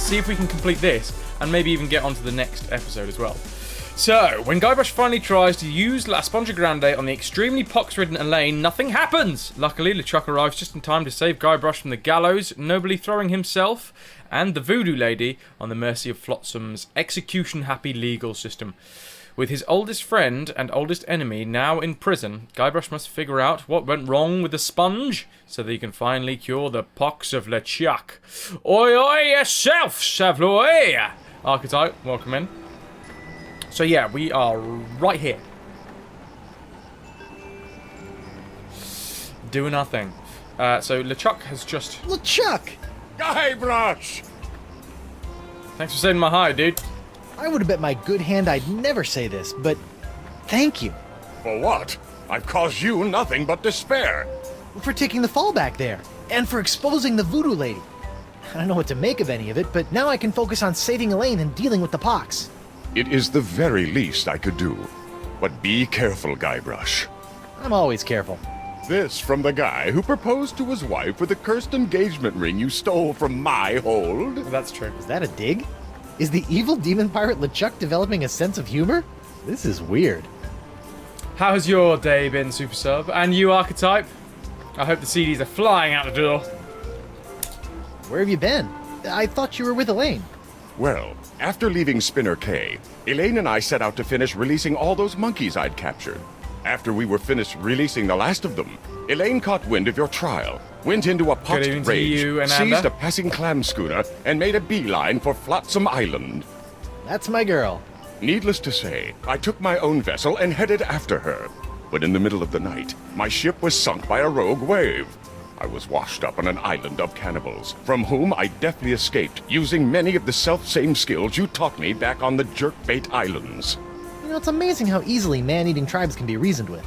see if we can complete this, and maybe even get onto the next episode as well. So, when Guybrush finally tries to use La Esponja Grande on the extremely pox-ridden Elaine, nothing happens! Luckily, LeChuck arrives just in time to save Guybrush from the gallows, nobly throwing himself and the Voodoo Lady on the mercy of Flotsam's execution-happy legal system. With his oldest friend and oldest enemy now in prison, Guybrush must figure out what went wrong with the sponge so that he can finally cure the pox of LeChuck. Oi, oi, yourself, Savoy! Archetype, welcome in. So yeah, we are right here. Doing our thing. So LeChuck has just... LeChuck! Guybrush! Thanks for saving my hide, dude. I would have bet my good hand I'd never say this, but thank you. For what? I've caused you nothing but despair. For taking the fall back there, and for exposing the Voodoo Lady. I don't know what to make of any of it, but now I can focus on saving Elaine and dealing with the pox. It is the very least I could do. But be careful, Guybrush. I'm always careful. This from the guy who proposed to his wife with a cursed engagement ring you stole from my hold. That's true. Is that a dig? Is the evil demon pirate LeChuck developing a sense of humor? This is weird. How has your day been, Super Sub? And you, Archetype? I hope the CDs are flying out the door. Where have you been? I thought you were with Elaine. Well, after leaving Spinner K, Elaine and I set out to finish releasing all those monkeys I'd captured. After we were finished releasing the last of them, Elaine caught wind of your trial, went into a poxed rage, seized a passing clam schooner, and made a beeline for Flotsam Island. That's my girl. Needless to say, I took my own vessel and headed after her. But in the middle of the night, my ship was sunk by a rogue wave. I was washed up on an island of cannibals, from whom I deftly escaped, using many of the self-same skills you taught me back on the Jerkbait Islands. You know, it's amazing how easily man-eating tribes can be reasoned with.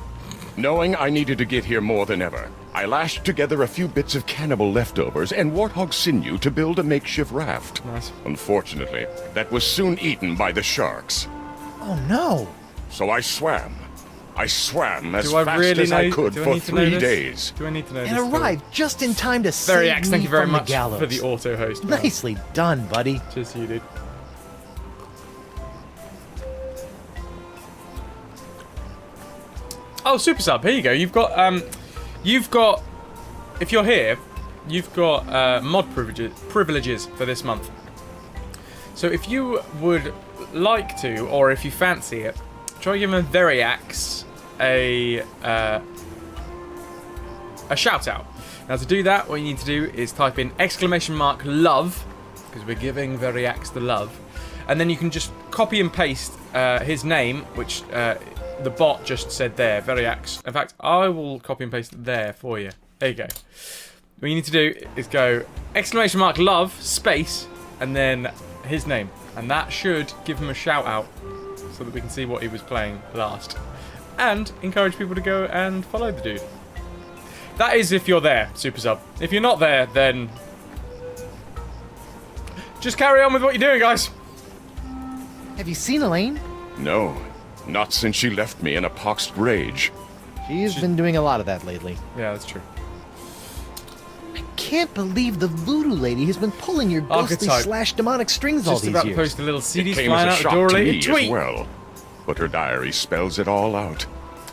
Knowing I needed to get here more than ever, I lashed together a few bits of cannibal leftovers and warthog sinew to build a makeshift raft. Nice. Unfortunately, that was soon eaten by the sharks. Oh no! So I swam. I swam as Do I fast really as I know- could do I for need to know 3 this? days. Do I need to know And this? arrived just in time to Very save X, me thank you very from much the gallows. for the auto-host. Nicely done, buddy. Cheers to you, dude. Oh, Super Sub, here you go. You've got, if you're here, you've got mod privileges for this month. So if you would like to, or if you fancy it, try giving Veriax a shout out. Now to do that, what you need to do is type in !love, because we're giving Veriax the love, and then you can just copy and paste his name, which the bot just said there, Veriax. In fact, I will copy and paste it there for you. There you go. What you need to do is go !love space and then his name, and that should give him a shout out so that we can see what he was playing last, and encourage people to go and follow the dude. That is if you're there, Super Sub. If you're not there, then just carry on with what you're doing, guys. Have you seen Elaine? No, not since she left me in a poxed rage. She's been doing a lot of that lately. Yeah, that's true. I can't believe the Voodoo Lady has been pulling your ghostly Archetype. / demonic strings all Just these about to years. post a little It CDs came flying as a out the shock door to later. me Tweet. as well. But her diary spells it all out.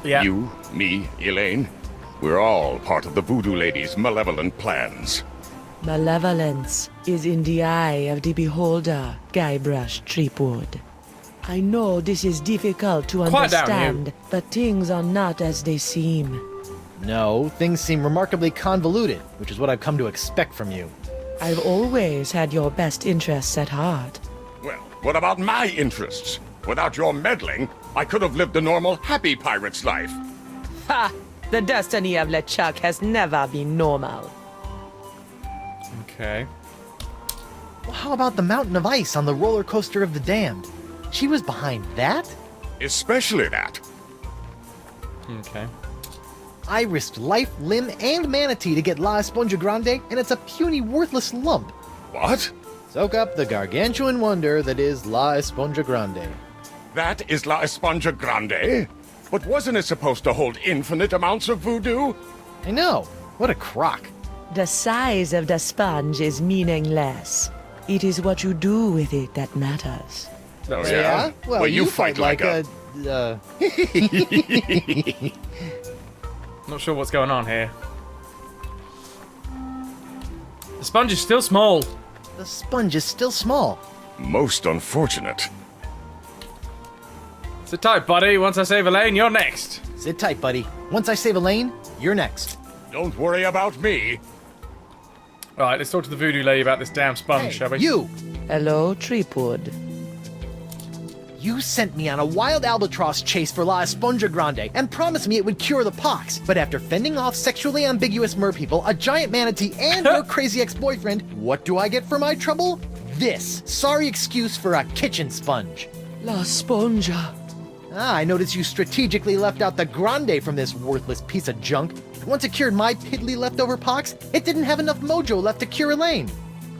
Yeah. You, me, Elaine, we're all part of the Voodoo Lady's malevolent plans. Malevolence is in the eye of the beholder, Guybrush Threepwood. I know this is difficult to Quiet down, understand, but things are not as they seem. No, things seem remarkably convoluted, which is what I've come to expect from you. I've always had your best interests at heart. Well, what about my interests? Without your meddling, I could have lived a normal, happy pirate's life. Ha! The destiny of LeChuck has never been normal. Okay. Well, how about the mountain of ice on the roller coaster of the damned? She was behind that? Especially that. Okay. I risked life, limb, and manatee to get La Esponja Grande, and it's a puny, worthless lump. What? Soak up the gargantuan wonder that is La Esponja Grande. That is La Esponja Grande? But wasn't it supposed to hold infinite amounts of voodoo? I know. What a crock. The size of the sponge is meaningless. It is what you do with it that matters. Oh, Yeah? Well, you fight like a... Not sure what's going on here. The sponge is still small. The sponge is still small. Most unfortunate. Sit tight, buddy. Once I save Elaine, you're next. Sit tight, buddy. Once I save Elaine, you're next. Don't worry about me. All right, let's talk to the voodoo lady about this damn sponge, shall we? You! Hello, Threepwood. You sent me on a wild albatross chase for La Esponja Grande and promised me it would cure the pox. But after fending off sexually ambiguous merpeople, a giant manatee, and your crazy ex-boyfriend, what do I get for my trouble? This sorry excuse for a kitchen sponge. La Sponja. I noticed you strategically left out the Grande from this worthless piece of junk. Once it cured my piddly leftover pox, it didn't have enough mojo left to cure Elaine.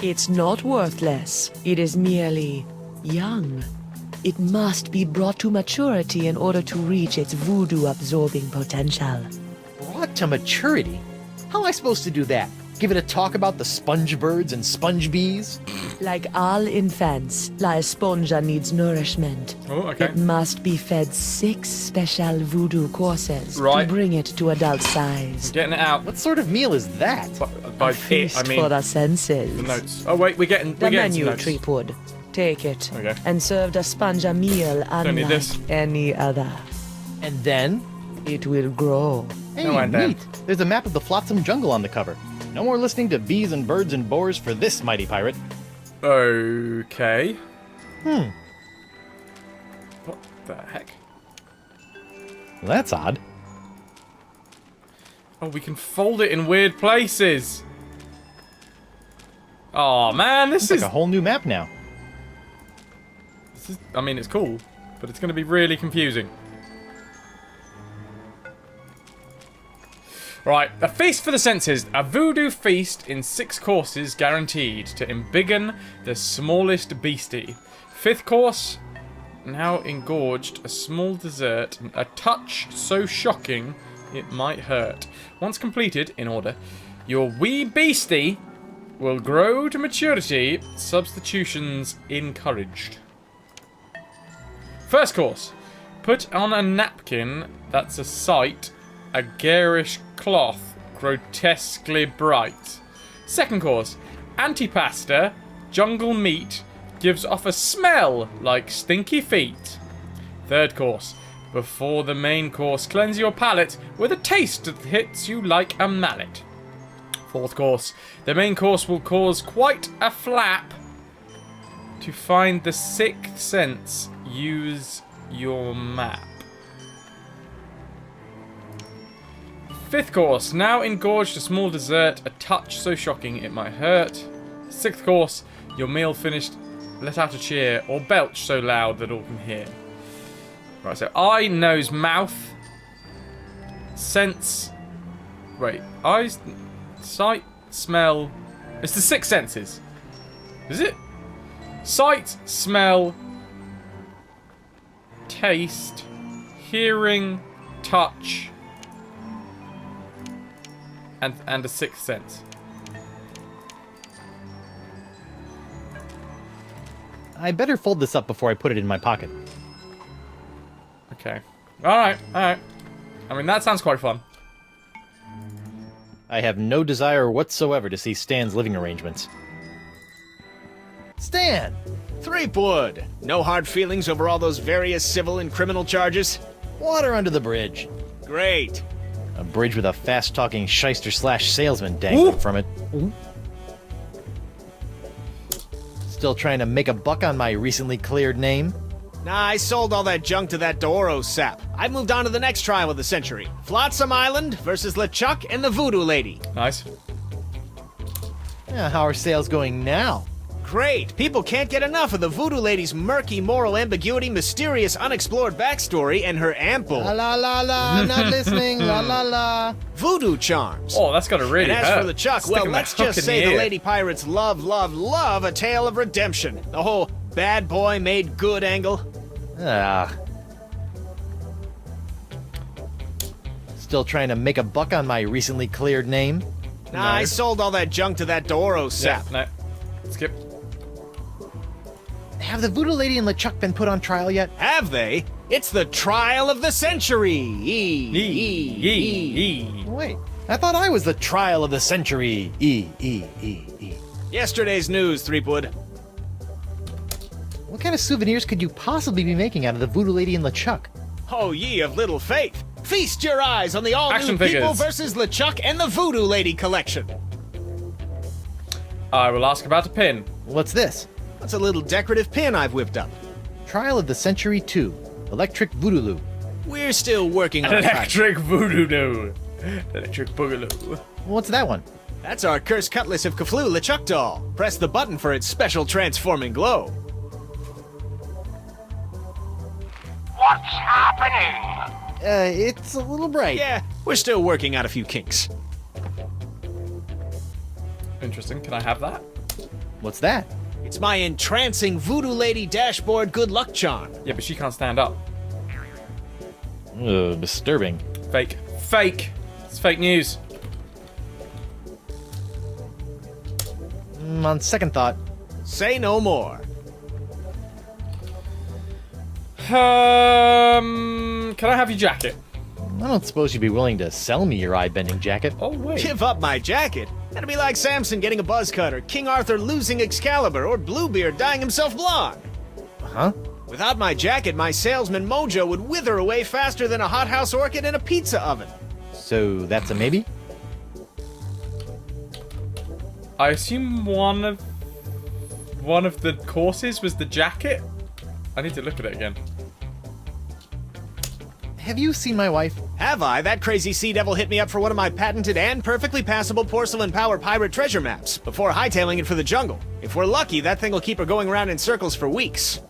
It's not worthless. It is merely young. It must be brought to maturity in order to reach its voodoo-absorbing potential. Brought to maturity? How am I supposed to do that? Give it a talk about the sponge birds and sponge bees? Like all infants, La Esponja needs nourishment. Oh, okay. It must be fed 6 special voodoo courses Right. to bring it to adult size. Getting it out. What sort of meal is that? By A it, feast I mean for the senses. the notes. Oh wait, we're getting The some menu, notes. Threepwood. Take it. Okay. And serve the sponge a meal Don't need unlike this. any other. And then? It will grow. Hey, No, and then. neat. There's a map of the Flotsam Jungle on the cover. No more listening to bees and birds and boars for this mighty pirate. Okay. What the heck? Well, that's odd. Oh, we can fold it in weird places. Oh man, It's like a whole new map now. this is. I mean, it's cool, but it's going to be really confusing. Right, a feast for the senses. A voodoo feast in 6 courses guaranteed to embiggen the smallest beastie. 5th course, now engorged, a small dessert, a touch so shocking it might hurt. Once completed, in order, your wee beastie will grow to maturity, substitutions encouraged. 1st course, put on a napkin that's a sight, a garish cloth, grotesquely bright. 2nd course, antipasta, jungle meat, gives off a smell like stinky feet. 3rd course, before the main course, cleanse your palate with a taste that hits you like a mallet. 4th course, the main course will cause quite a flap. To find the 6th sense, use your map. 5th course, now engorged a small dessert, a touch so shocking it might hurt. 6th course, your meal finished, let out a cheer, or belch so loud that all can hear. Right, so eye, nose, mouth, sense, wait, eyes, sight, smell, it's the 6 senses. Is it? Sight, smell, taste, hearing, touch, and a 6th sense. I better fold this up before I put it in my pocket. Okay. Alright, alright. I mean, that sounds quite fun. I have no desire whatsoever to see Stan's living arrangements. Stan! Threepwood! No hard feelings over all those various civil and criminal charges? Water under the bridge. Great. A bridge with a fast-talking shyster/salesman dangling Ooh. from it. Still trying to make a buck on my recently cleared name? Nah, I sold all that junk to that Doro sap. I've moved on to the next trial of the century. Flotsam Island versus LeChuck and the Voodoo Lady. Nice. How are sales going now? Great! People can't get enough of the Voodoo Lady's murky moral ambiguity, mysterious unexplored backstory, and her ample La la la la, not listening, la la la. voodoo charms. Oh, that's gotta really And as hurt. for LeChuck, Sticking well, that let's hook just in say the ear. Lady Pirates love, love, love a tale of redemption. The whole bad boy made good angle. Still trying to make a buck on my recently cleared name? Nah, I sold all that junk to that Doro Yeah, sap. no. Skip. Have the Voodoo Lady and LeChuck been put on trial yet? Have they? It's the trial of the century. Wait, I thought I was the trial of the century. Yesterday's news, Threepwood. What kind of souvenirs could you possibly be making out of the Voodoo Lady and LeChuck? Oh, ye of little faith. Feast your eyes on the all-new Action People figures. vs. LeChuck and the Voodoo Lady collection. I will ask about a pin. What's this? That's a little decorative pin I've whipped up. Trial of the Century 2. Electric Voodoo. We're still working on it. Electric voodoo. Electric boogaloo. What's that one? That's our cursed cutlass of Cthulhu LeChuck doll. Press the button for its special transforming glow. What's happening? It's a little bright. Yeah, we're still working out a few kinks. Interesting. Can I have that? What's that? It's my entrancing Voodoo Lady dashboard good luck charm. Yeah, but she can't stand up. Disturbing. Fake. Fake. It's fake news. On second thought, Say no more. Can I have your jacket? I don't suppose you'd be willing to sell me your eye-bending jacket. Oh, wait. Give up my jacket? That'd be like Samson getting a buzz cut, or King Arthur losing Excalibur, or Bluebeard dying himself blonde. Huh? Without my jacket, my salesman mojo would wither away faster than a hothouse orchid in a pizza oven. So that's a maybe? I assume one of the courses was the jacket? I need to look at it again. Have you seen my wife? Have I? That crazy sea devil hit me up for one of my patented and perfectly passable porcelain power pirate treasure maps before hightailing it for the jungle. If we're lucky, that thing will keep her going around in circles for weeks.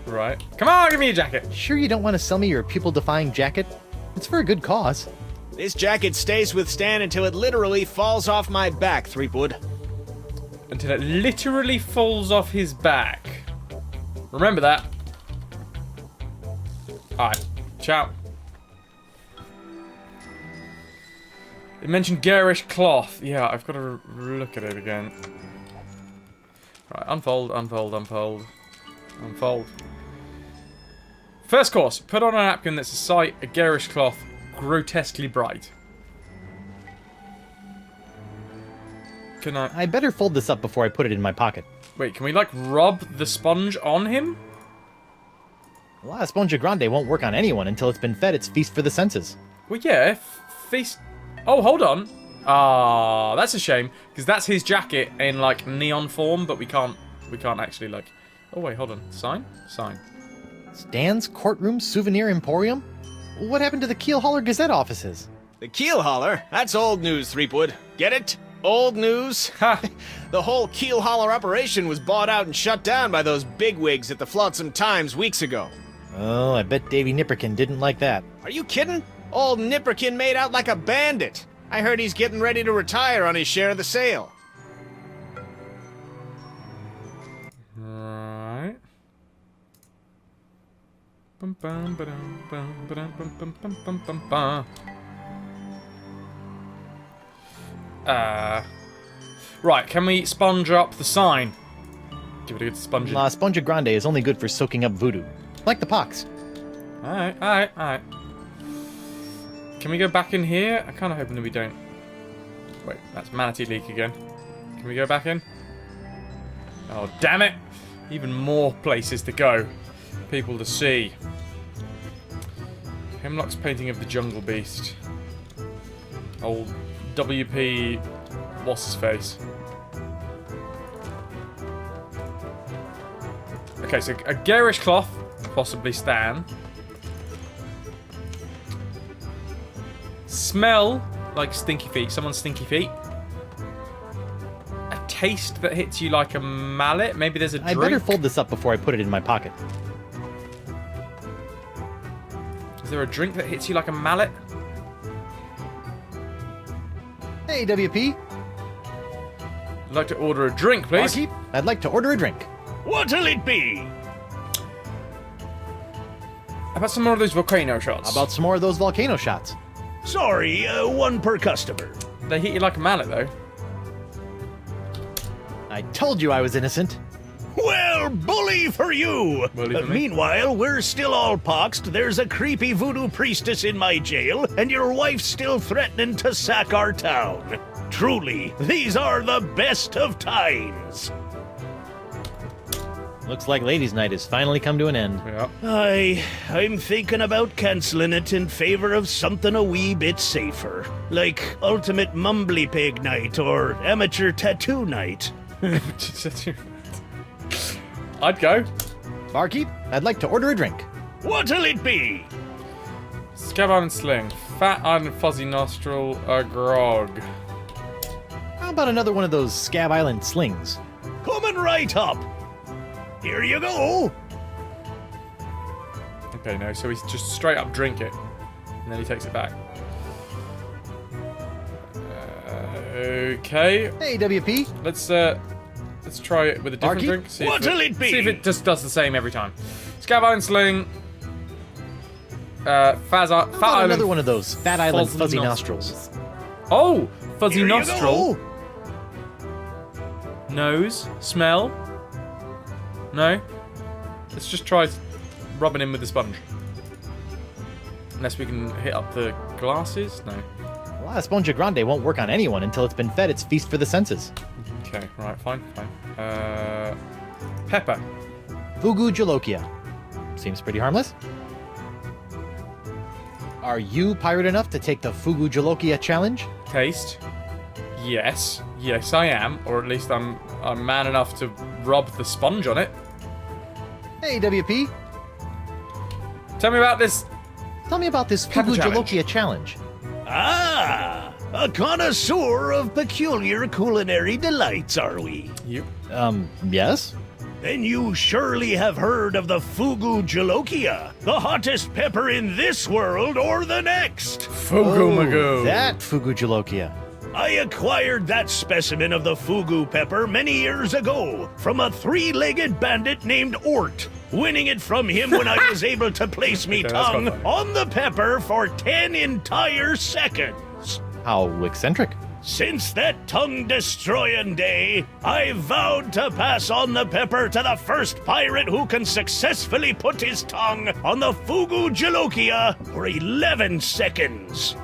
Right. Come on, give me a jacket. Sure you don't want to sell me your pupil-defying jacket? It's for a good cause. This jacket stays with Stan until it literally falls off my back, Threepwood. Until it literally falls off his back. Remember that. Alright. Ciao. It mentioned garish cloth. Yeah, I've got to look at it again. Right, unfold, unfold, unfold. Unfold. First course. Put on a napkin that's a sight, a garish cloth, grotesquely bright. Can I... I better fold this up before I put it in my pocket. Wait, can we, like, rub the sponge on him? La Esponja Grande won't work on anyone until it's been fed its feast for the senses. Well, yeah, feast... Oh, hold on. Ah, that's a shame, because that's his jacket in, like, neon form, but we can't actually, like... Oh, wait, hold on. Sign? Sign. Stan's Courtroom Souvenir Emporium? What happened to the Keel Holler Gazette offices? The Keel Holler? That's old news, Threepwood. Get it? Old news? Ha! The whole Keel Holler operation was bought out and shut down by those bigwigs at the Flotsam Times weeks ago. Oh, I bet Davy Nipperkin didn't like that. Are you kidding? Old Nipperkin made out like a bandit. I heard he's getting ready to retire on his share of the sale. Right. Bum, bum, ba-dum, bum, ba-dum, bum, bum, bum, bum, bum, bum. Right, can we sponge up the sign? Give it a good sponge. La Esponja Grande is only good for soaking up voodoo. Like the pox. Alright, alright, alright. Can we go back in here? I'm kind of hoping that we don't. Wait, that's Manatee Leak again. Can we go back in? Oh, damn it! Even more places to go. People to see. Hemlock's painting of the Jungle Beast. Old WP... What's his face? Okay, so a garish cloth. Possibly Stan. Smell like stinky feet. Someone's stinky feet. A taste that hits you like a mallet. Maybe there's a drink. I better fold this up before I put it in my pocket. Is there a drink that hits you like a mallet? Hey, WP. I'd like to order a drink, please. Barkeep, I'd like to order a drink. What'll it be? How about some more of those volcano shots? How about some more of those volcano shots? Sorry, one per customer. They hit you like a mallet, though. I told you I was innocent. Well, Well, bully for you! Bully for me. Meanwhile, we're still all poxed, there's a creepy voodoo priestess in my jail, and your wife's still threatening to sack our town. Truly, these are the best of times. Looks like Ladies' Night has finally come to an end. Yeah. I'm thinking about canceling it in favor of something a wee bit safer. Like Ultimate Mumbly Pig Night or Amateur Tattoo Night. I'd go. Barkeep, I'd like to order a drink. What'll it be? Scab Island Sling. Fat Island Fuzzy Nostril. A grog. How about another one of those Scab Island slings? Coming right up. Here you go. Okay, no, so he's just straight up drink it. And then he takes it back. Okay. Hey, WP. Let's try it with a different Barkeep? drink. See What'll it be? See if it just does the same every time. Scab Island Sling. Fat How about Island. another one of those Fat Island Fuzzy Nostrils? Oh, fuzzy Here you nostril. go. Nose. Smell. No. Let's just try rubbing him with the sponge. Unless we can hit up the glasses. No. La Esponja Grande won't work on anyone until it's been fed its feast for the senses. Okay. Right. Fine. Pepper. Fugu Jolokia. Seems pretty harmless. Are you pirate enough to take the Fugu Jolokia challenge? Taste. Yes. Yes, I am. Or at least I'm man enough to rub the sponge on it. Hey, WP. Tell me about this. Tell me about this Pepper Fugu challenge. Jolokia challenge. Ah, a connoisseur of peculiar culinary delights, are we? You. Yes? Then you surely have heard of the Fugu Jolokia, the hottest pepper in this world or the next. Fugu Magoo. That Fugu Jolokia. I acquired that specimen of the Fugu pepper many years ago from a three-legged bandit named Ort, winning it from him when I was able to place me Okay, that's tongue quite funny. on the pepper for 10 entire seconds. How eccentric. Since that tongue-destroying day, I vowed to pass on the pepper to the first pirate who can successfully put his tongue on the Fugu Jolokia for 11 seconds.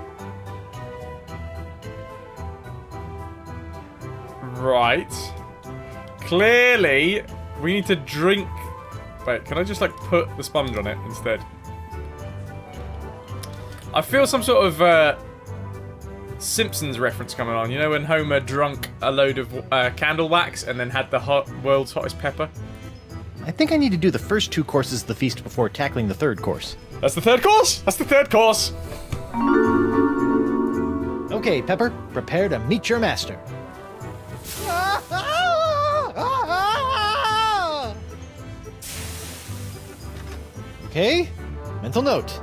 Right. Clearly, we need to drink. Wait, can I just like put the sponge on it instead? I feel some sort of Simpsons reference coming on. You know when Homer drunk a load of candle wax and then had the world's hottest pepper? I think I need to do the first two courses of the feast before tackling the third course. That's the third course! That's the third course! Okay, Pepper, prepare to meet your master. Okay, mental note.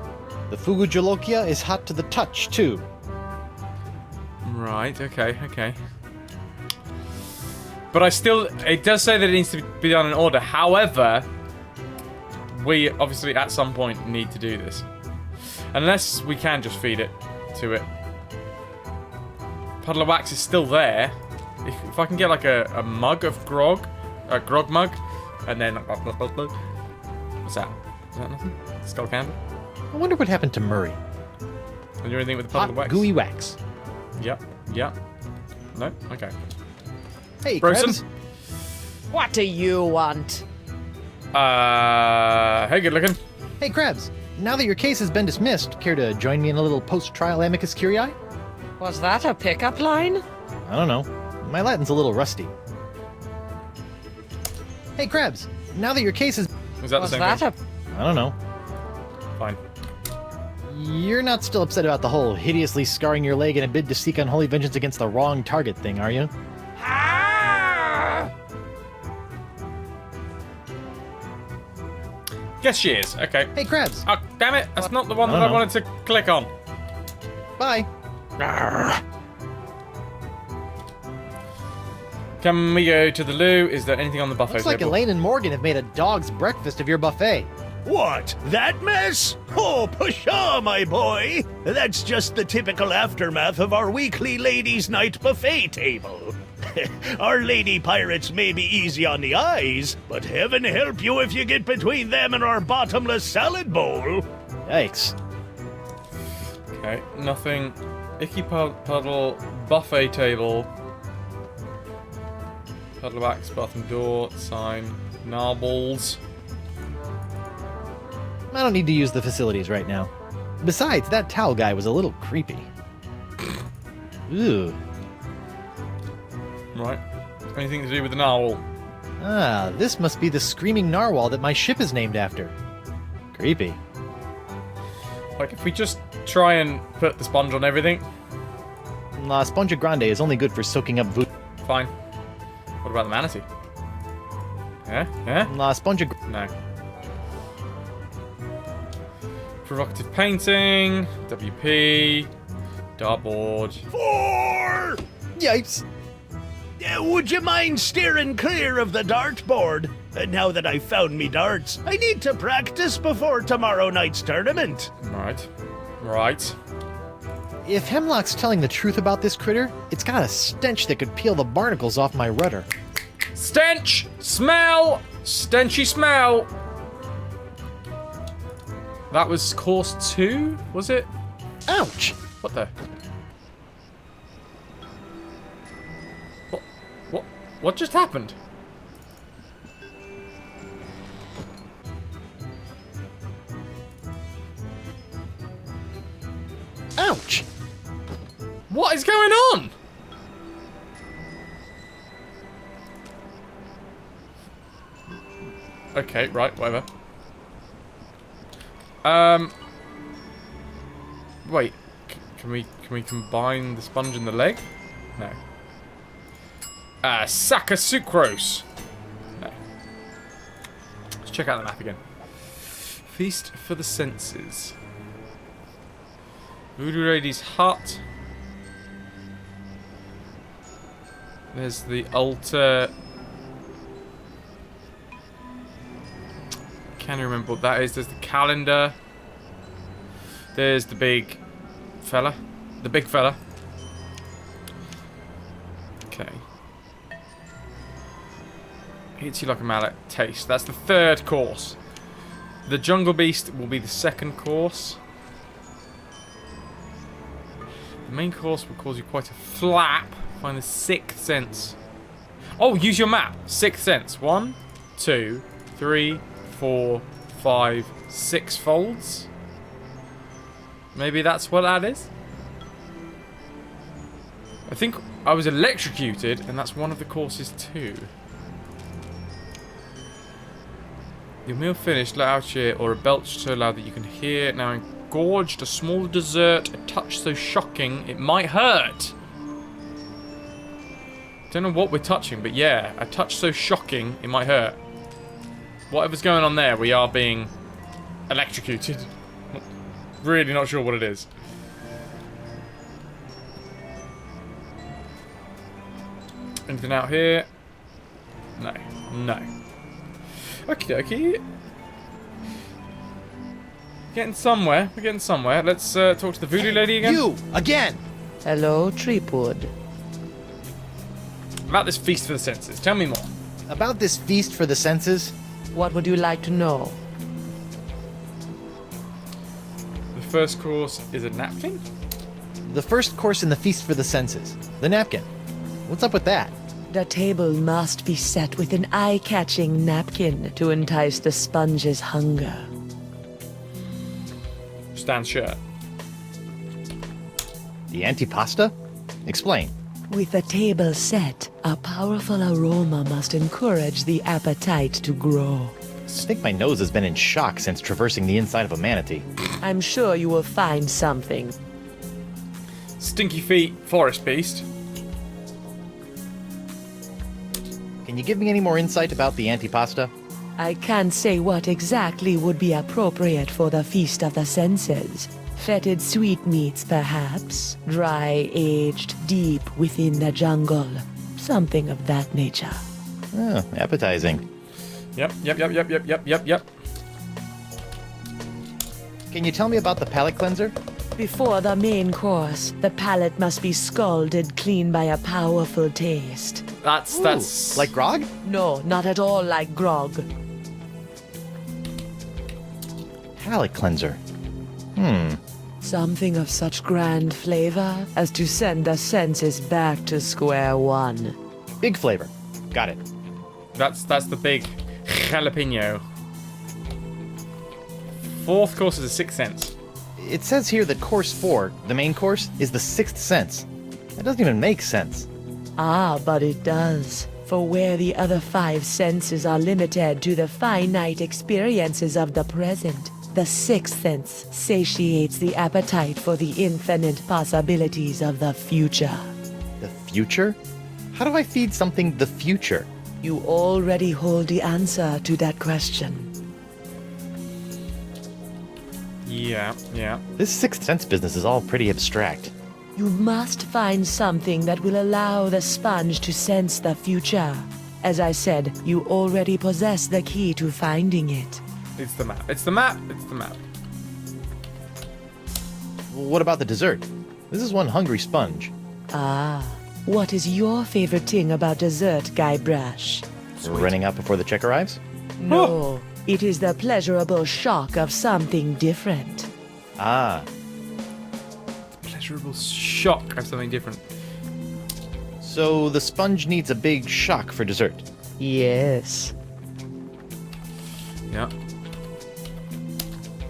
The Fugu Jolokia is hot to the touch, too. Right, okay. But it does say that it needs to be done in order. However, we obviously at some point need to do this. Unless we can just feed it to it. Puddle of wax is still there. If I can get like a mug of grog, a grog mug, and then... What's that? Is that nothing? Skull candle? I wonder what happened to Murray. Can you do anything with the puddle Hot, of wax? gooey wax. Yep. No? Okay. Hey, Brosen? Krebs. What do you want? Hey, good looking. Hey, Krebs. Now that your case has been dismissed, care to join me in a little post-trial amicus curiae? Was that a pickup line? I don't know. My Latin's a little rusty. Hey, Krebs. Now that your case is... Was that Was the same that thing? a... I don't know. Fine. You're not still upset about the whole hideously scarring your leg in a bid to seek unholy vengeance against the wrong target thing, are you? Guess she is. Okay. Hey, Krebs. Oh, damn it. That's not the one I that don't I know. wanted to click on. Bye. Can we go to the loo? Is there anything on the buffet Looks like table? Elaine and Morgan have made a dog's breakfast of your buffet. What? That mess? Oh, pshaw, my boy. That's just the typical aftermath of our weekly ladies' night buffet table. Our lady pirates may be easy on the eyes, but heaven help you if you get between them and our bottomless salad bowl. Yikes. Okay, nothing. Icky puddle, buffet table. Puddle backs, bathroom door, sign, narwhals. I don't need to use the facilities right now. Besides, that towel guy was a little creepy. Ooh. Right. Anything to do with the narwhal? Ah, this must be the screaming narwhal that my ship is named after. Creepy. Like, if we just try and put the sponge on everything, La Esponja Grande is only good for soaking up voodoo. fine. What about the manatee? Yeah? Yeah? La Esponja... No. Provocative painting, WP, dartboard. 4! Yipes! Would you mind steering clear of the dartboard? Now that I've found me darts, I need to practice before tomorrow night's tournament. Right. Right. If Hemlock's telling the truth about this critter, it's got a stench that could peel the barnacles off my rudder. Stench! Smell! Stenchy smell! That was course 2, was it? Ouch! What the? What just happened? Ouch! What is going on? Okay, right, whatever. Wait. Can we combine the sponge and the leg? No. Sac of sucrose. No. Let's check out the map again. Feast for the senses. Voodoo Lady's hut. There's the altar. Can't remember what that is. There's the calendar. There's the big fella. The big fella. Okay. Hits you like a mallet. Taste. That's the third course. The Jungle Beast will be the second course. The main course will cause you quite a flap. Find the sixth sense. Oh, use your map. Sixth sense. 1, 2, 3, 4, 5, 6 folds. Maybe that's what that is. I think I was electrocuted, and that's one of the courses too. Your meal finished, let out a cheer or a belch so loud that you can hear. Now engorged, a small dessert, a touch so shocking it might hurt. Don't know what we're touching, but yeah, a touch so shocking it might hurt. Whatever's going on there, we are being electrocuted. Really not sure what it is. Anything out here? No. No. Okie dokie. Getting somewhere. We're getting somewhere. Let's talk to the voodoo lady again. You! Again! Hello, Threepwood. About this feast for the senses. Tell me more. About this feast for the senses? What would you like to know? The first course is a napkin? The first course in the feast for the senses. The napkin. What's up with that? The table must be set with an eye-catching napkin to entice the sponge's hunger. Stan's shirt. The antipasta? Explain. With the table set, a powerful aroma must encourage the appetite to grow. I think my nose has been in shock since traversing the inside of a manatee. I'm sure you will find something. Stinky feet, forest beast. Can you give me any more insight about the antipasta? I can't say what exactly would be appropriate for the Feast of the Senses. Fetid sweetmeats, perhaps. Dry, aged deep within the jungle. Something of that nature. Oh, appetizing. Yep. Can you tell me about the palate cleanser? Before the main course, the palate must be scalded clean by a powerful taste. That's Like grog? No, not at all like grog. Palate cleanser. Something of such grand flavor as to send the senses back to square one. Big flavor. Got it. that's the big jalapeno. Fourth course is a sixth sense. It says here that course 4, the main course, is the sixth sense. That doesn't even make sense. Ah, but it does. For where the other 5 senses are limited to the finite experiences of the present, the sixth sense satiates the appetite for the infinite possibilities of the future. The future? How do I feed something the future? You already hold the answer to that question. Yeah. This sixth sense business is all pretty abstract. You must find something that will allow the sponge to sense the future. As I said, you already possess the key to finding it. It's the map. It's the map. What about the dessert? This is one hungry sponge. Ah, what is your favorite thing about dessert, Guybrush? Running out before the check arrives? No, it is the pleasurable shock of something different. Ah, Pleasurable shock of something different. so the sponge needs a big shock for dessert. Yes. Yeah.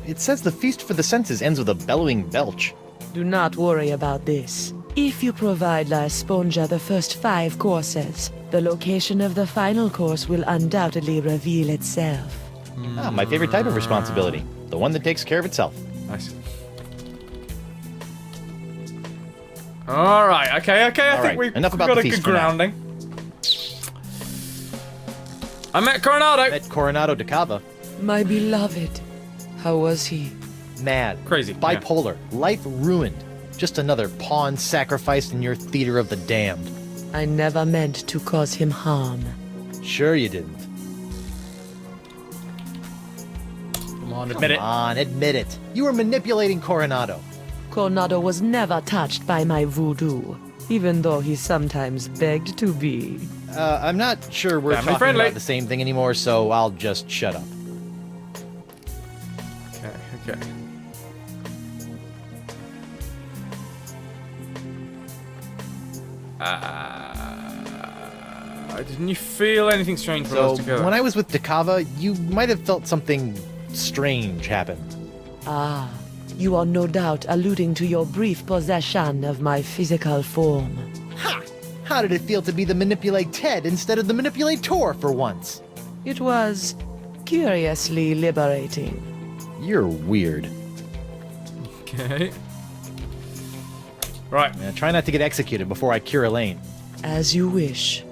It says the feast for the senses ends with a bellowing belch. Do not worry about this. If you provide La Esponja the first 5 courses, the location of the final course will undoubtedly reveal itself. Ah, my favorite type of responsibility. The one that takes care of itself. Nice. All right. Okay. I think right, we've enough about got the a feast good for now. grounding. I met Coronado. Met Coronado de Cava. My beloved. How was he? Mad. Crazy, yeah. Bipolar. Life ruined. Just another pawn sacrificed in your theater of the damned. I never meant to cause him harm. Sure you didn't. Come on, admit it. Come on, admit it. You were manipulating Coronado. Coronado was never touched by my voodoo, even though he sometimes begged to be. I'm not sure we're Family talking friendly. about the same thing anymore, so I'll just shut up. Okay. Didn't you feel anything strange for So, us together? when I was with Decava, you might have felt something strange happen. Ah, you are no doubt alluding to your brief possession of my physical form. Ha! How did it feel to be the manipulate Ted instead of the manipulator for once? It was curiously liberating. You're weird. Okay. Right. Yeah, try not to get executed before I cure Elaine. As you wish.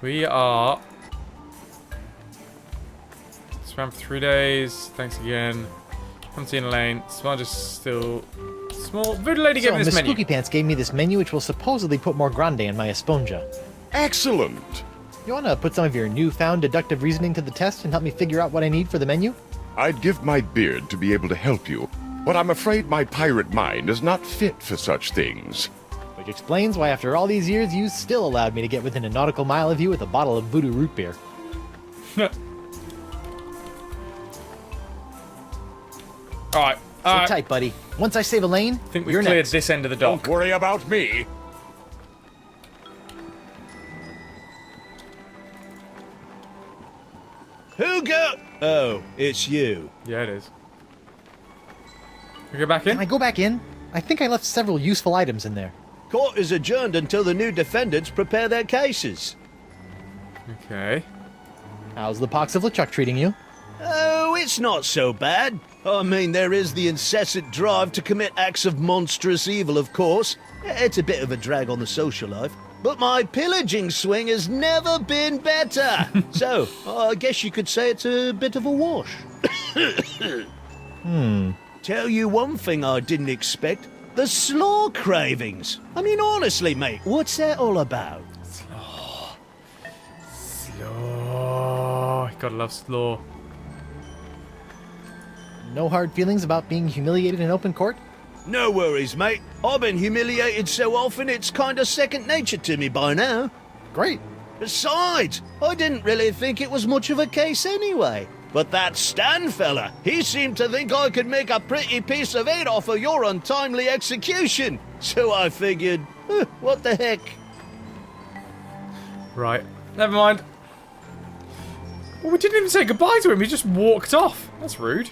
We are. Swam for 3 days. Thanks again. Haven't seen Elaine. Smudge is still small. Voodoo Lady gave So, me this Miss menu. Spooky Pants gave me this menu which will supposedly put more grande in my esponja. Excellent! You wanna put some of your newfound deductive reasoning to the test and help me figure out what I need for the menu? I'd give my beard to be able to help you, but I'm afraid my pirate mind is not fit for such things. Which explains why after all these years you still allowed me to get within a nautical mile of you with a bottle of voodoo root beer. Alright. Sit tight, buddy. Once I save Elaine, I think we've you're cleared next. this end of the Don't dock. worry about me. Who go? Oh, it's you. Yeah, it is. We go back in? Can I go back in? I think I left several useful items in there. Court is adjourned until the new defendants prepare their cases. Okay. How's the pox of LeChuck treating you? Oh, it's not so bad. I mean, there is the incessant drive to commit acts of monstrous evil, of course. It's a bit of a drag on the social life. But my pillaging swing has never been better. So, I guess you could say it's a bit of a wash. Tell you one thing I didn't expect. The slaw cravings. I mean, honestly, mate, what's that all about? Slaw. Gotta love slaw. No hard feelings about being humiliated in open court? No worries, mate. I've been humiliated so often it's kinda second nature to me by now. Great. Besides, I didn't really think it was much of a case anyway. But that Stan fella, he seemed to think I could make a pretty piece of it off of your untimely execution. So I figured, what the heck? Right. Never mind. Well, we didn't even say goodbye to him. He just walked off. That's rude.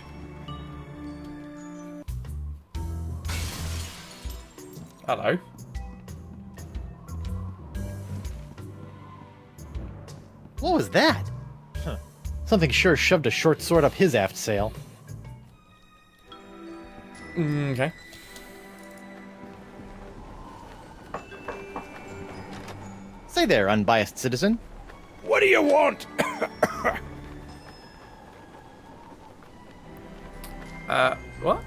Hello. What was that? Huh. Something sure shoved a short sword up his aft sail. Okay. Say there, unbiased citizen. What do you want? What?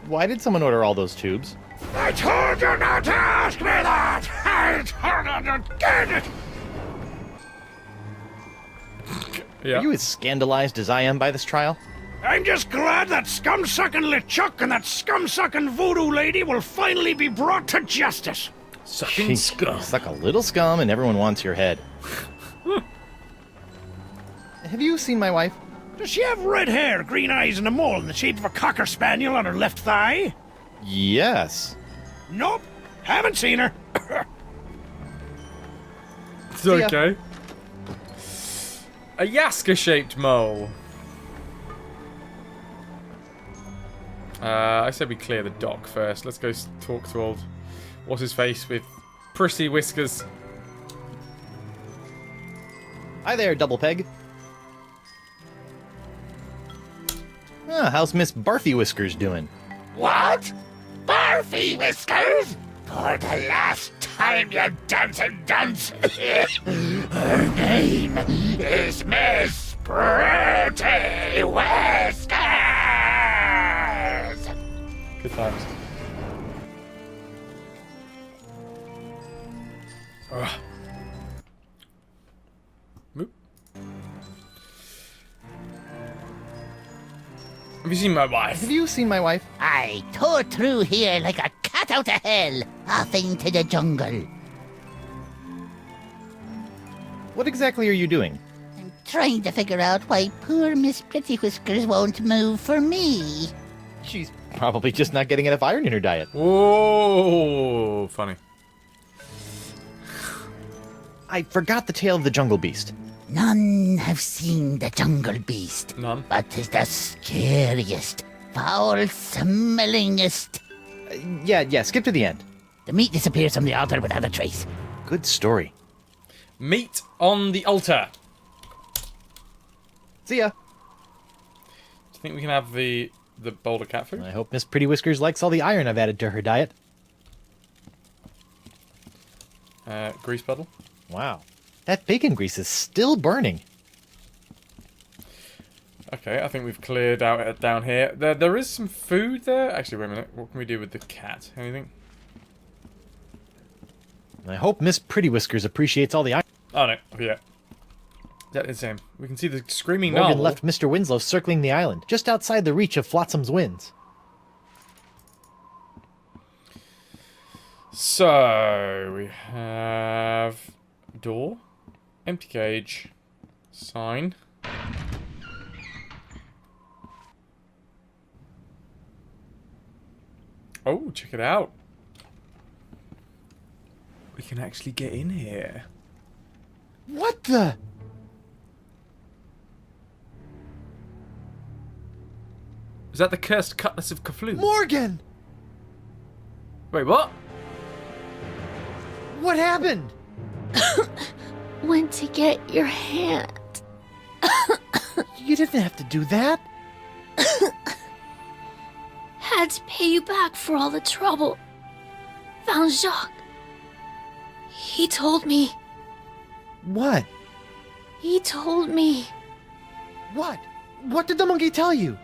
Why did someone order all those tubes? I told you not to ask me that! I told you to get it! Yeah. Are you as scandalized as I am by this trial? I'm just glad that scum-sucking LeChuck and that scum-sucking voodoo lady will finally be brought to justice. Sucking Sheesh, scum. Suck a little scum and everyone wants your head. Have you seen my wife? Does she have red hair, green eyes, and a mole in the shape of a cocker spaniel on her left thigh? Yes. Nope, haven't seen her. It's ya. okay. A Yaska-shaped mole. I said we clear the dock first. Let's go talk to old... What's his face with prissy whiskers. Hi there, Double Peg. Ah, how's Miss Barfy Whiskers doing? What? Barfy Whiskers? For the last time, you dancing dunce. Her name is Miss Pretty Whiskers. Good times. Ugh. Moop. Have you seen my wife? Have you seen my wife? I tore through here like a cat out of hell, off into the jungle. What exactly are you doing? I'm trying to figure out why poor Miss Pretty Whiskers won't move for me. She's probably just not getting enough iron in her diet. Whoa, funny. I forgot the tale of the jungle beast. None have seen the jungle beast. None. But 'tis the scariest, foul-smellingest. Yeah, skip to the end. The meat disappears from the altar without a trace. Good story. Meat on the altar. See ya. Do you think we can have the boulder cat food? I hope Miss Pretty Whiskers likes all the iron I've added to her diet. Grease puddle. Wow. That bacon grease is still burning. Okay, I think we've cleared out down here. There is some food there. Actually, wait a minute. What can we do with the cat? Anything? I hope Miss Pretty Whiskers appreciates all the iron. Oh no, yeah. That is him. We can see the screaming Morgan narwhal. left Mr. Winslow circling the island, just outside the reach of Flotsam's winds. So we have door, empty cage, sign. Oh, check it out. We can actually get in here. What the? Is that the cursed cutlass of Kaflu? Morgan! Wait, what? What happened? Went to get your hand. You didn't have to do that. Had to pay you back for all the trouble. Found Jacques. He told me. What? He told me. What? What did the monkey tell you?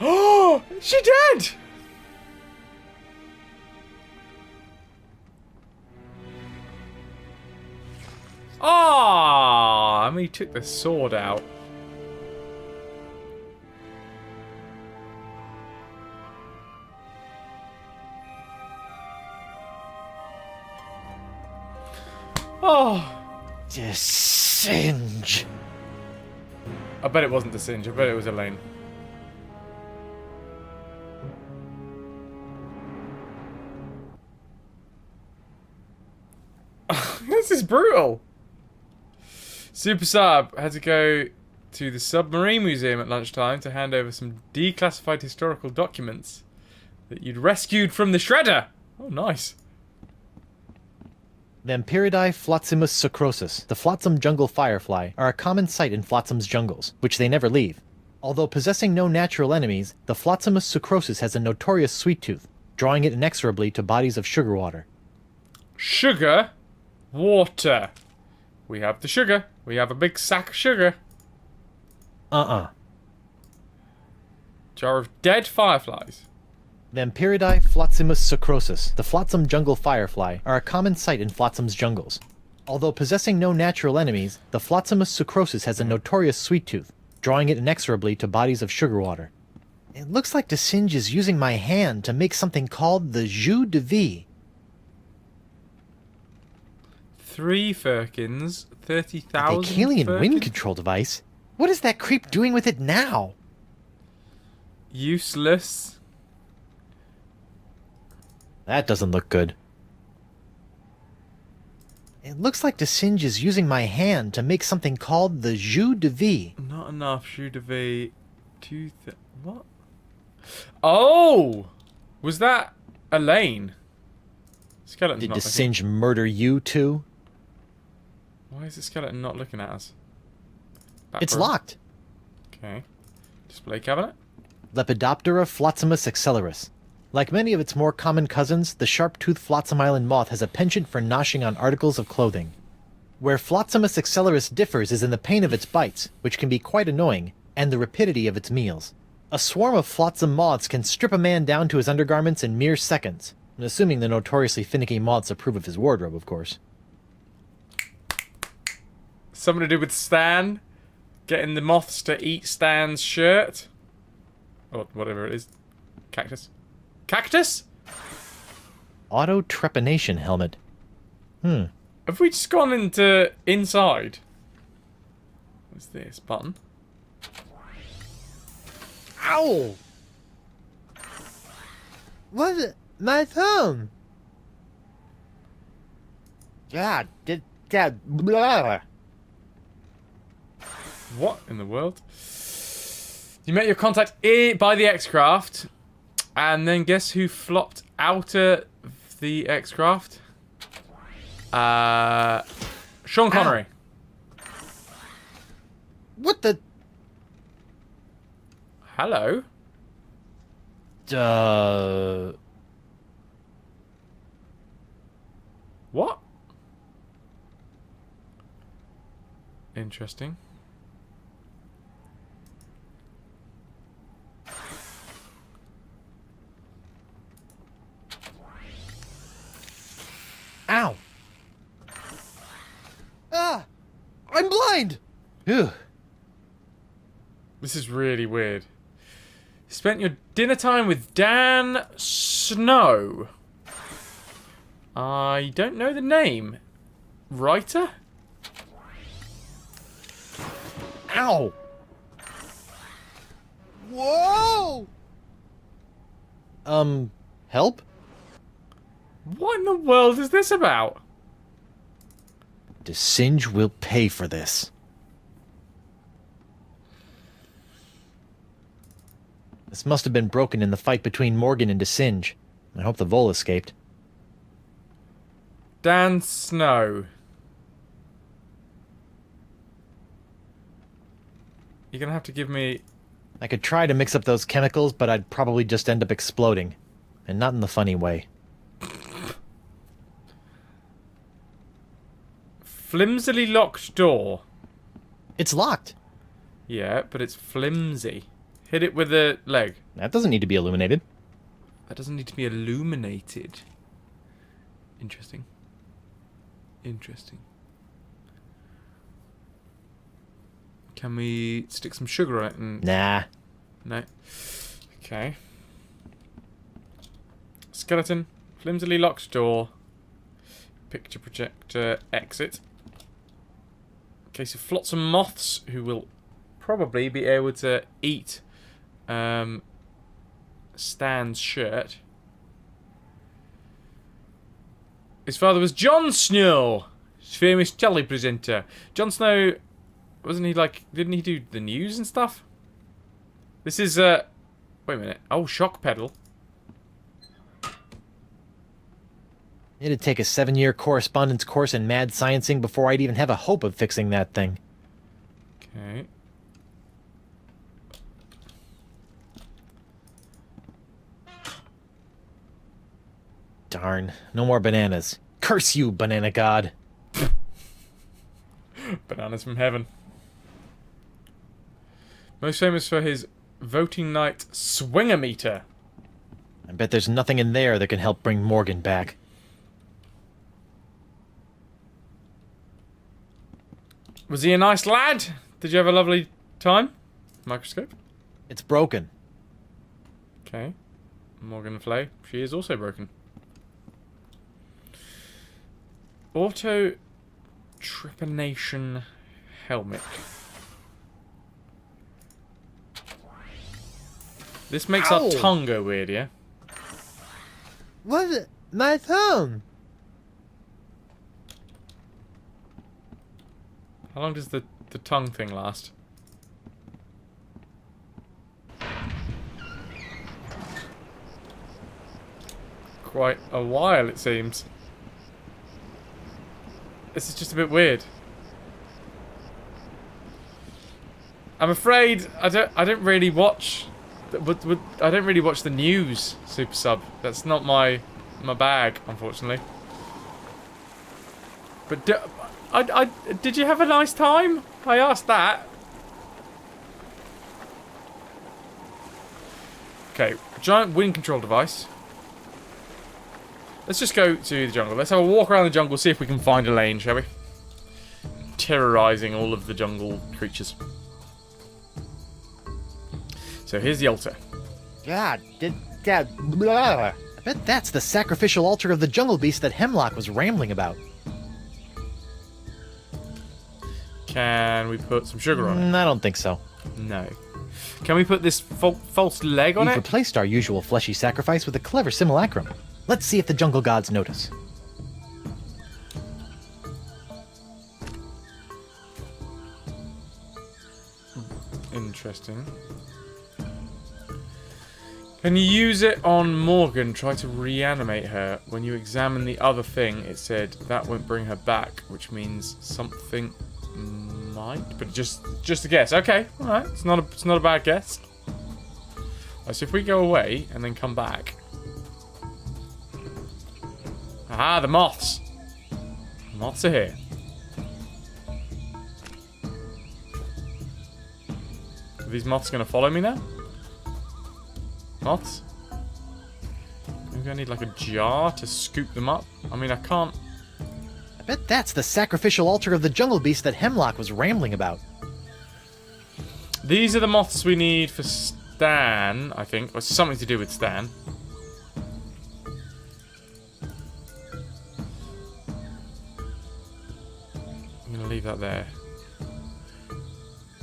Oh, she did! Ah! I mean, he took the sword out. Oh! Singe. I bet it wasn't the Singe. I bet it was Elaine. This is brutal. Super Sub had to go to the Submarine Museum at lunchtime to hand over some declassified historical documents that you'd rescued from the shredder. Oh, nice. Vampiridae flotsimus sucrosus, the flotsam jungle firefly, are a common sight in flotsam's jungles, which they never leave. Although possessing no natural enemies, the flotsimus sucrosus has a notorious sweet tooth, drawing it inexorably to bodies of sugar water. Sugar? Water. We have the sugar. We have a big sack of sugar. Jar of dead fireflies. Vampiridae flotsimus sucrosus, the flotsam jungle firefly, are a common sight in flotsam's jungles. Although possessing no natural enemies, the flotsimus sucrosus has a notorious sweet tooth, drawing it inexorably to bodies of sugar water. It looks like Singe is using my hand to make something called the jus de vie. 3 firkins, 30,000 A Decalion firkins? wind control device? What is that creep doing with it now? Useless. That doesn't look good. It looks like Singe is using my hand to make something called the jus de vie. Not enough. Jus de vie. What? Oh! Was that Elaine? Skeleton's Did not looking. Singe murder you too? Why is the skeleton not looking at us? It's Backwards. locked. Okay. Display cabinet. Lepidoptera flotsamus accelerus. Like many of its more common cousins, the sharp-toothed flotsam island moth has a penchant for noshing on articles of clothing. Where Flotsamus accelerus differs is in the pain of its bites, which can be quite annoying, and the rapidity of its meals. A swarm of flotsam moths can strip a man down to his undergarments in mere seconds, assuming the notoriously finicky moths approve of his wardrobe, of course. Something to do with Stan? Getting the moths to eat Stan's shirt? Or whatever it is. Cactus? Cactus? Auto trepanation helmet. Have we just gone into inside? What's this? Button? Ow! What's it? My thumb! God, blah. What in the world? You met your contact by the X-Craft, and then guess who flopped out of the X-Craft? Sean Connery. What the? Hello. What? Interesting. Ow! Ah! I'm blind! Ew. This is really weird. Spent your dinner time with Dan Snow. I don't know the name. Writer? Ow! Whoa! Help? What in the world is this about? Singe will pay for this. This must have been broken in the fight between Morgan and Singe. I hope the Vole escaped. Dan Snow. You're gonna have to give me... I could try to mix up those chemicals, but I'd probably just end up exploding. And not in the funny way. Flimsily locked door. It's locked. Yeah, but it's flimsy. Hit it with a leg. That doesn't need to be illuminated. That doesn't need to be illuminated. Interesting. Interesting. Can we stick some sugar on it? And... Nah. No. Okay. Skeleton. Flimsily locked door. Picture projector. Exit. Okay, so flotsam moths who will probably be able to eat Stan's shirt. His father was Jon Snow, famous telly presenter. Jon Snow, wasn't he like, didn't he do the news and stuff? This is, wait a minute. Oh, shock pedal. It'd take a 7-year correspondence course in mad sciencing before I'd even have a hope of fixing that thing. Okay. Darn. No more bananas. Curse you, banana god. Bananas from heaven. Most famous for his voting night swingometer. I bet there's nothing in there that can help bring Morgan back. Was he a nice lad? Did you have a lovely time? Microscope? It's broken. Okay. Morgan Flay. She is also broken. Auto trepanation helmet. This makes our tongue go weird, yeah? What's it? My tongue! How long does the tongue thing last? Quite a while, it seems. This is just a bit weird. I'm afraid I don't really watch. I don't really watch the news, Super Sub. That's not my bag, unfortunately. But did you have a nice time? I asked that. Okay, giant wind control device. Let's just go to the jungle. Let's have a walk around the jungle, see if we can find Elaine, shall we? Terrorizing all of the jungle creatures. So here's the altar. God, blah. I bet that's the sacrificial altar of the jungle beast that Hemlock was rambling about. Can we put some sugar on it? I don't think so. No. Can we put this false leg on We've it? replaced our usual fleshy sacrifice with a clever simulacrum. Let's see if the jungle gods notice. Interesting. Can you use it on Morgan? Try to reanimate her. When you examine the other thing, it said that won't bring her back, which means something might. But just a guess. Okay, all right. It's not a bad guess. Right, so if we go away and then come back. Aha, the moths. The moths are here. Are these moths going to follow me now? Moths? Maybe I need like a jar to scoop them up. I mean, I can't. I bet that's the sacrificial altar of the jungle beast that Hemlock was rambling about. These are the moths we need for Stan, I think. Or something to do with Stan. I'm going to leave that there.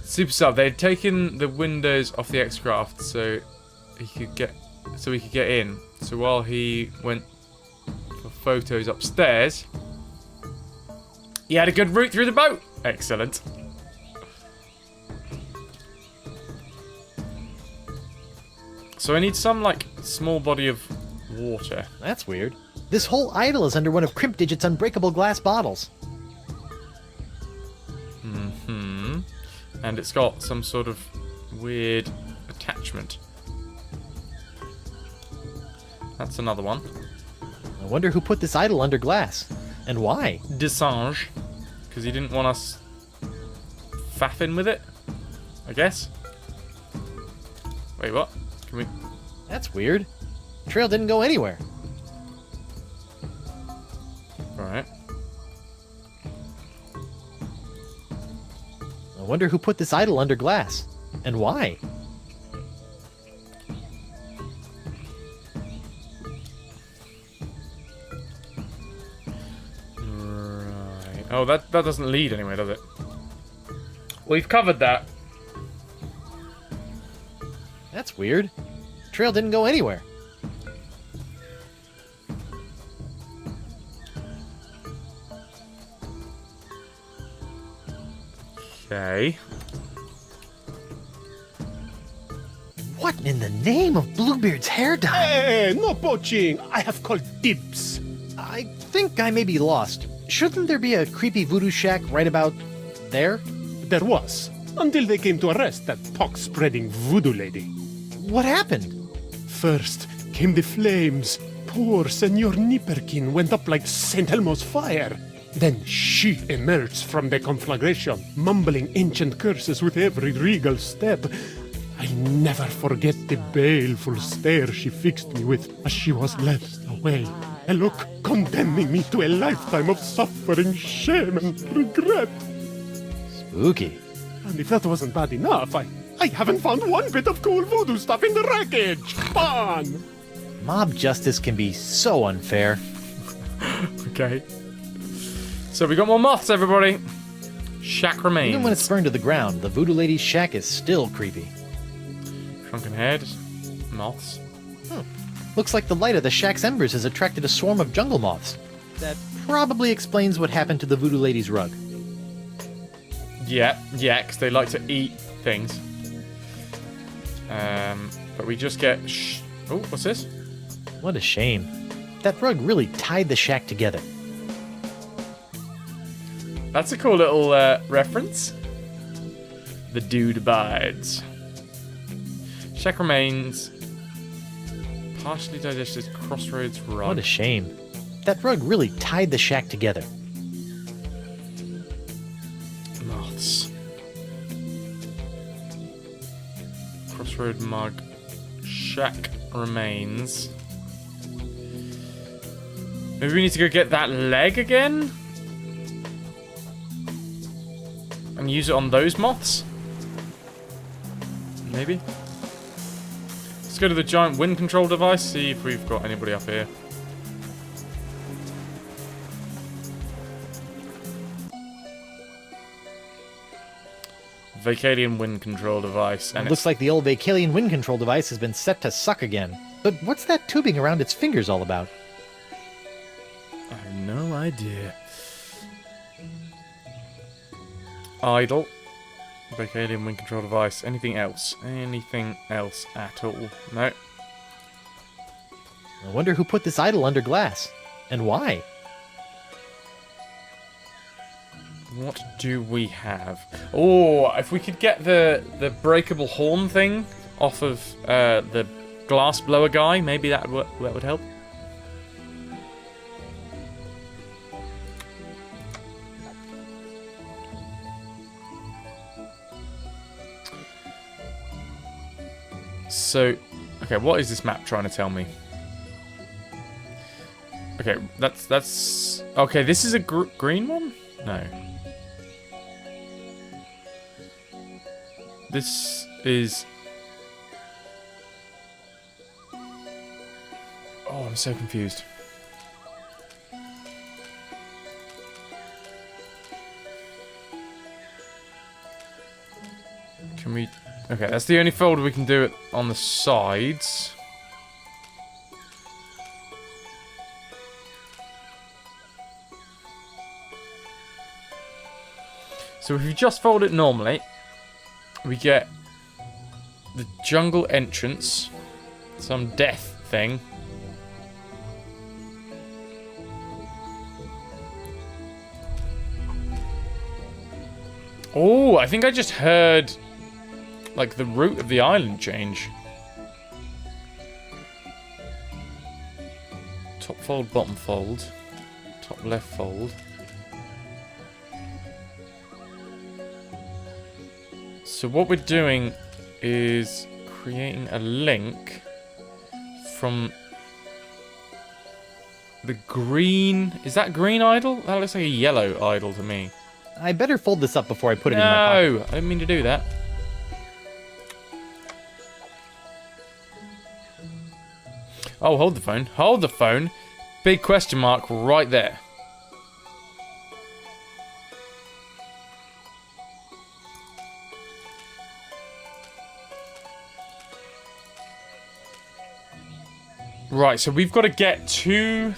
Super Sub, they had taken the windows off the X-Craft so he could get in. So while he went for photos upstairs, he had a good route through the boat. Excellent. So I need some like small body of water. That's weird. This whole idol is under one of Crimp Digit's unbreakable glass bottles. And it's got some sort of weird attachment. That's another one. I wonder who put this idol under glass. And why? Desange. Because he didn't want us faffing with it, I guess. Wait, what? Can we... That's weird. The trail didn't go anywhere. Alright. I wonder who put this idol under glass. And why? Right. Oh, that doesn't lead anywhere, does it? We've covered that. That's weird. Trail didn't go anywhere. Okay. What in the name of Bluebeard's hair dye? Hey, no poaching. I have called dibs. I think I may be lost. Shouldn't there be a creepy voodoo shack right about there? There was, until they came to arrest that pox-spreading voodoo lady. What happened? First came the flames. Poor Senor Nipperkin went up like St. Elmo's fire. Then she emerged from the conflagration, mumbling ancient curses with every regal step. I'll never forget the baleful stare she fixed me with as she was led away. A look condemning me to a lifetime of suffering, shame, and regret. Spooky. And if that wasn't bad enough, I haven't found one bit of cool voodoo stuff in the wreckage. Fun! Mob justice can be so unfair. Okay. So we got more moths, everybody. Shack remains. Even when it's burned to the ground, the voodoo lady's shack is still creepy. Shrunken head. Moths. Looks like the light of the shack's embers has attracted a swarm of jungle moths. That probably explains what happened to the voodoo lady's rug. Yeah, because they like to eat things. But we just get... Oh, what's this? What a shame. That rug really tied the shack together. That's a cool little reference. The dude abides. Shack remains. Partially digested crossroads rug. What a shame. That rug really tied the shack together. Moths. Crossroad mug. Shack remains. Maybe we need to go get that leg again? And use it on those moths? Maybe? Let's go to the giant wind control device, see if we've got anybody up here. Vacalian wind control device. And It looks like the old Vacalian wind control device has been set to suck again. But what's that tubing around its fingers all about? I have no idea. Idle. Vacalian wind control device. Anything else? Anything else at all? No. I wonder who put this idol under glass. And why? What do we have? Oh, if we could get the breakable horn thing off of the glass blower guy, maybe that would help. So, okay, what is this map trying to tell me? Okay, that's okay. This is a green one? No. This is... Oh, I'm so confused. Can we... Okay, that's the only folder we can do it on the sides. So if you just fold it normally, we get the jungle entrance, some death thing. Oh, I think I just heard like the route of the island change. Top fold, bottom fold, top left fold. So what we're doing is creating a link from the green... Is that green idol? That looks like a yellow idol to me. I better fold this up before I put it in my pocket. No, I didn't mean to do that. Oh, hold the phone. Hold the phone. Big question mark right there. Right, so we've got to get to...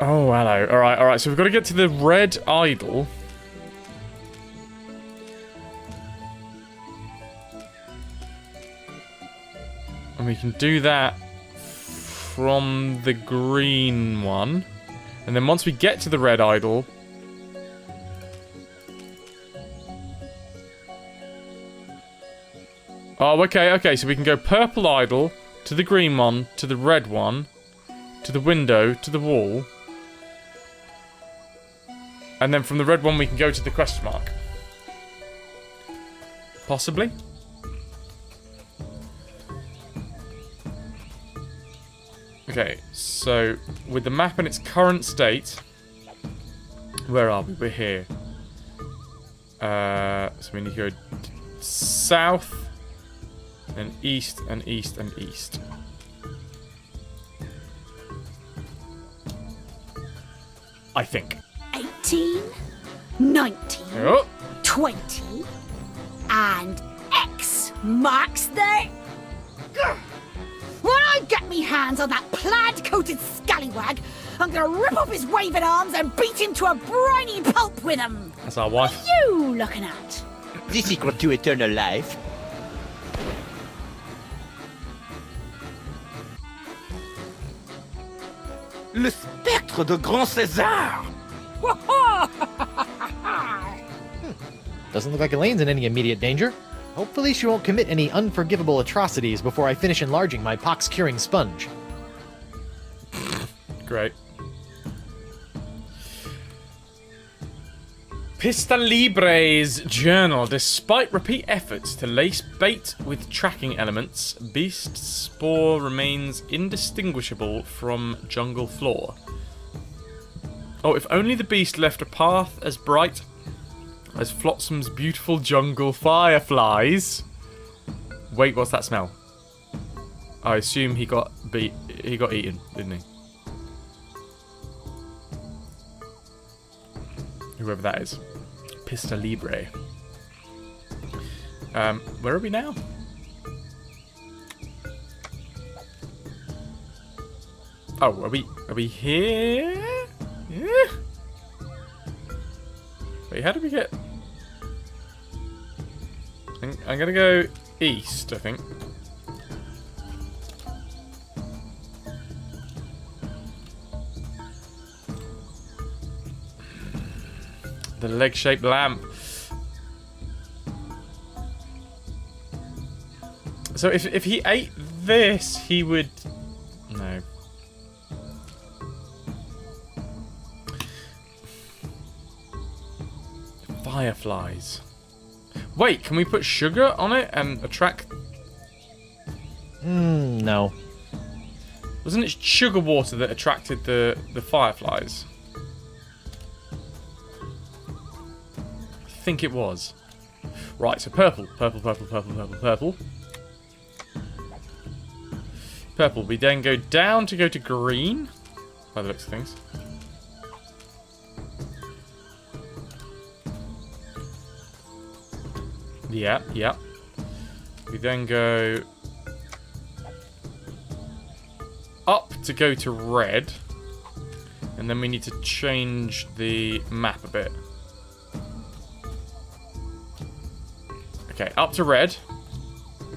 Oh, hello. Alright, so we've got to get to the red idol. And we can do that from the green one. And then once we get to the red idol... Oh, okay, so we can go purple idol, to the green one, to the red one, to the window, to the wall. And then from the red one we can go to the question mark. Possibly? Okay, so with the map in its current state... Where are we? We're here. So we need to go south... and east, and east, and east. I think. 18, 19, 20, and X marks the... Grr. When I get me hands on that plaid-coated scallywag, I'm gonna rip off his waving arms and beat him to a briny pulp with them. That's our wife. What are you looking at? The secret to eternal life. Le spectre de Grand César! Doesn't look like Elaine's in any immediate danger. Hopefully she won't commit any unforgivable atrocities before I finish enlarging my pox-curing sponge. Great. Pista Libre's journal. Despite repeat efforts to lace bait with tracking elements, Beast Spore remains indistinguishable from jungle floor. Oh, if only the beast left a path as bright as Flotsam's beautiful jungle fireflies. Wait, what's that smell? I assume he got eaten, didn't he? Whoever that is. Pista Libre. Where are we now? Oh, are we here? Yeah. Wait, how did we get... I'm gonna go east, I think. The leg-shaped lamp. So if he ate this, he would... No. Fireflies. Wait, can we put sugar on it and attract... No. Wasn't it sugar water that attracted the fireflies? I think it was. Right, so purple. Purple. We then go down to go to green, by the looks of things. Yeah. We then go up to go to red. And then we need to change the map a bit. Okay, up to red.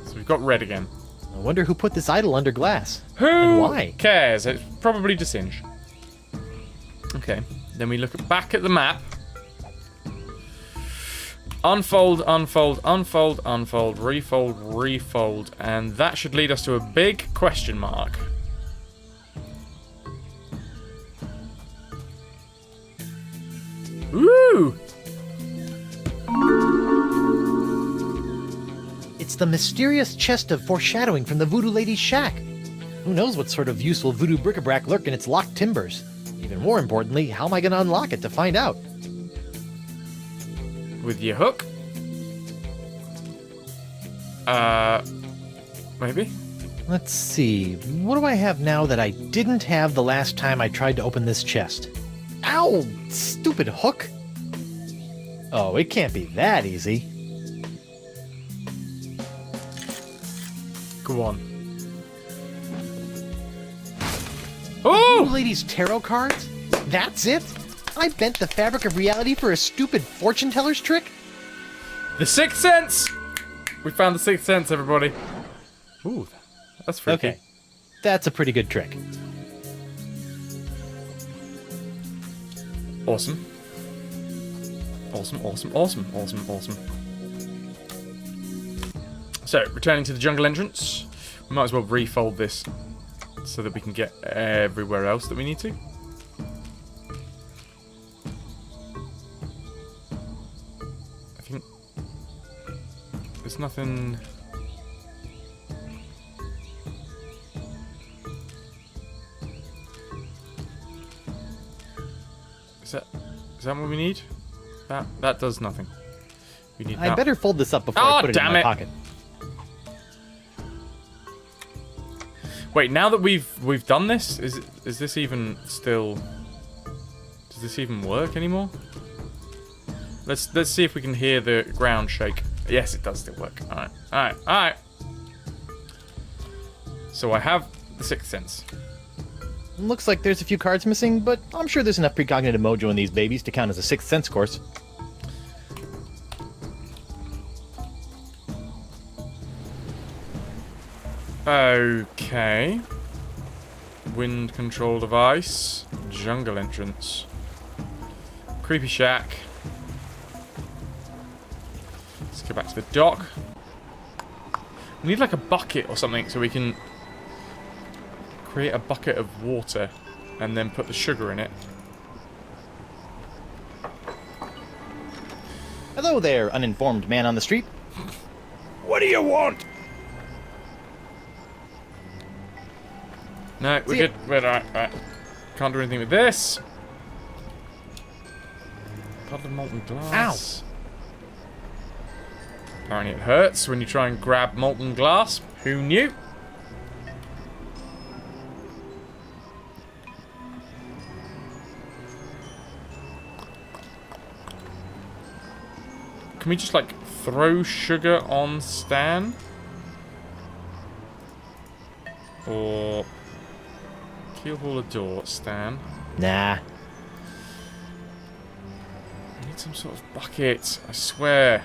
So we've got red again. I wonder who put this idol under glass. Who and why? cares? It's probably Desinge. Okay, then we look back at the map. Unfold, refold, and that should lead us to a big question mark. Woo! It's the mysterious chest of foreshadowing from the Voodoo Lady's shack. Who knows what sort of useful voodoo bric-a-brac lurk in its locked timbers? Even more importantly, how am I going to unlock it to find out? With your hook? Maybe? Let's see, what do I have now that I didn't have the last time I tried to open this chest? Ow! Stupid hook! Oh, it can't be that easy. Go on. Oh! Ladies' tarot cards? That's it? I bent the fabric of reality for a stupid fortune teller's trick? The Sixth Sense! We found the Sixth Sense, everybody. Ooh, that's freaky. Okay, that's a pretty good trick. Awesome. Awesome, awesome, awesome, awesome, awesome. So, returning to the jungle entrance. We might as well refold this so that we can get everywhere else that we need to. I think there's nothing... Is that what we need? That does nothing. We need that. I better fold this up before I put it in my pocket. Wait, now that we've done this, is this even still? Does this even work anymore? Let's see if we can hear the ground shake. Yes, it does still work. All right. So I have the Sixth Sense. Looks like there's a few cards missing, but I'm sure there's enough precognitive mojo in these babies to count as a Sixth Sense course. Okay. Wind control device. Jungle entrance. Creepy shack. Let's go back to the dock. We need like a bucket or something so we can create a bucket of water and then put the sugar in it. Hello there, uninformed man on the street. What do you want? No, we're good. We're alright. Can't do anything with this. Pot of molten glass. Ow! Apparently it hurts when you try and grab molten glass. Who knew? Can we just, like, throw sugar on Stan? Or... keyhole a door, Stan? Nah. I need some sort of bucket, I swear.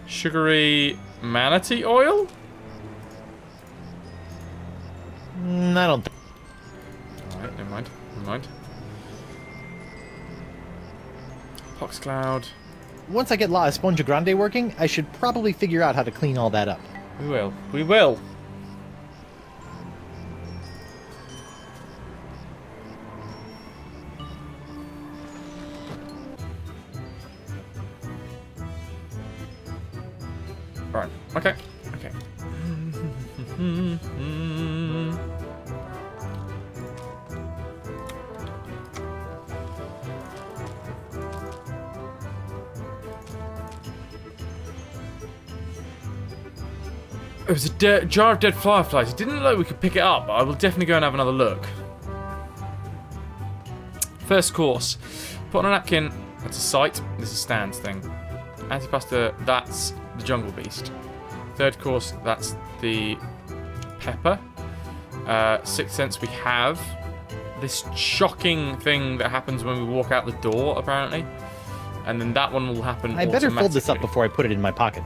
Sugary manatee oil? I don't... Alright, never mind. Pox cloud. Once I get La Esponja Grande working, I should probably figure out how to clean all that up. We will. Right, okay. It was a jar of dead fireflies. It didn't look like we could pick it up, but I will definitely go and have another look. First course. Put on a napkin. That's a sight. This is Stan's thing. Antipasta, that's the jungle beast. Third course, that's the pepper. Sixth Sense, we have this shocking thing that happens when we walk out the door, apparently. And then that one will happen I better fold this up automatically. before I put it in my pocket.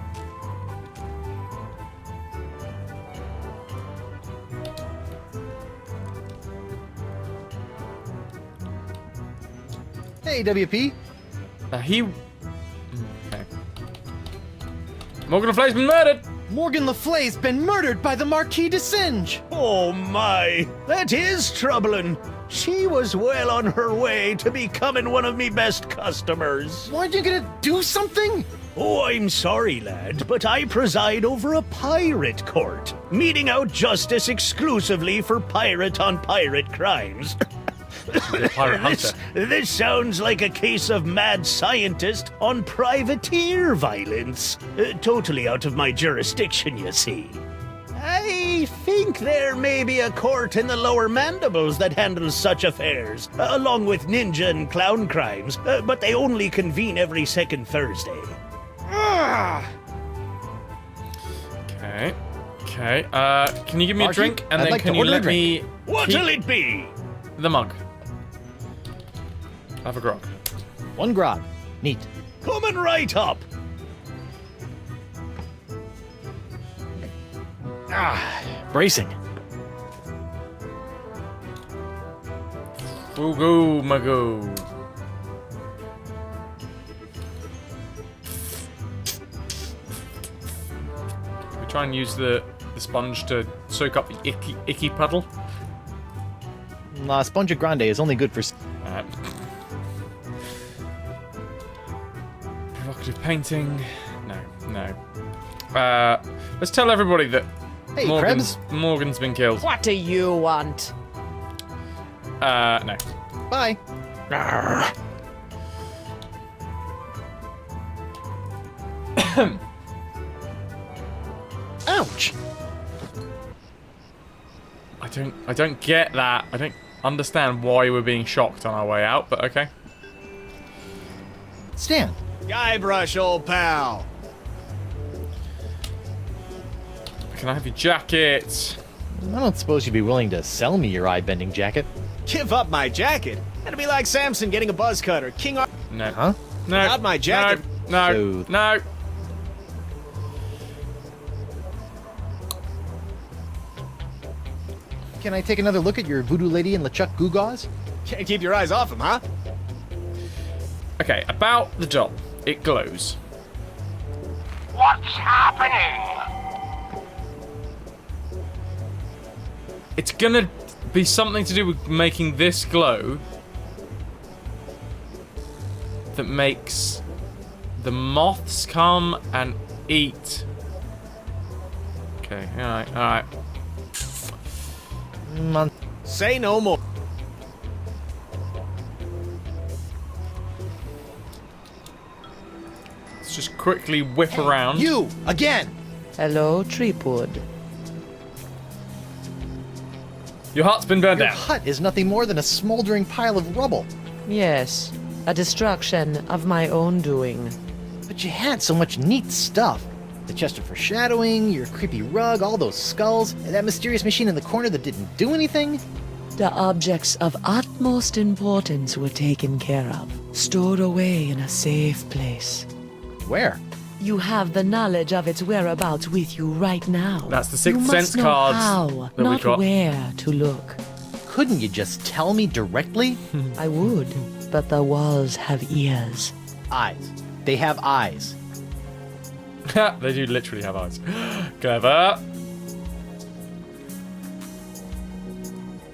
Hey, WP. Okay. Morgan Le Fay's been murdered! Morgan Le Fay's been murdered by the Marquis de Singe! Oh my, that is troubling. She was well on her way to becoming one of me best customers. Weren't you gonna do something? Oh, I'm sorry, lad, but I preside over a pirate court, meting out justice exclusively for pirate-on-pirate crimes. Pirate hunter. This sounds like a case of mad scientist on privateer violence. Totally out of my jurisdiction, you see. I think there may be a court in the lower mandibles that handles such affairs, along with ninja and clown crimes, but they only convene every second Thursday. Okay. Okay. Can you give me a Archie, drink, and I'd then like can to you order a let me What'll it be? the mug? Have a grog. 1 grog. Neat. Coming right up. Bracing. Fugu mago. We try and use the sponge to soak up the icky puddle. La Sponja Grande is only good for... Alright. Provocative painting. No. Let's tell everybody that Hey, Morgan's been killed. What do you want? No. Bye. Ouch. I don't get that. I don't understand why we're being shocked on our way out, but okay. Stan. Guybrush, old pal. Can I have your jacket? I don't suppose you'd be willing to sell me your eye-bending jacket. Give up my jacket? That'd be like Samson getting a buzz cut or King Ar... No. Huh? No. Not my jacket. No. So- No. Can I take another look at your voodoo lady and LeChuck Goo-Gaws? Can't keep your eyes off him, huh? Okay, about the doll. It glows. What's happening? It's gonna be something to do with making this glow that makes the moths come and eat. Okay, alright. Say no more. Let's just quickly whip around. You! Again! Hello, Threepwood. Your hut's been burned Your down. hut is nothing more than a smoldering pile of rubble. Yes, a destruction of my own doing. But you had so much neat stuff. The chest of foreshadowing, your creepy rug, all those skulls, and that mysterious machine in the corner that didn't do anything. The objects of utmost importance were taken care of, stored away in a safe place. Where? You have the knowledge of its whereabouts with you right now. That's the Sixth you Sense must know cards how, that we not got. where to look. Couldn't you just tell me directly? I would, but the walls have ears. Eyes. They have eyes. They do literally have eyes. Clever.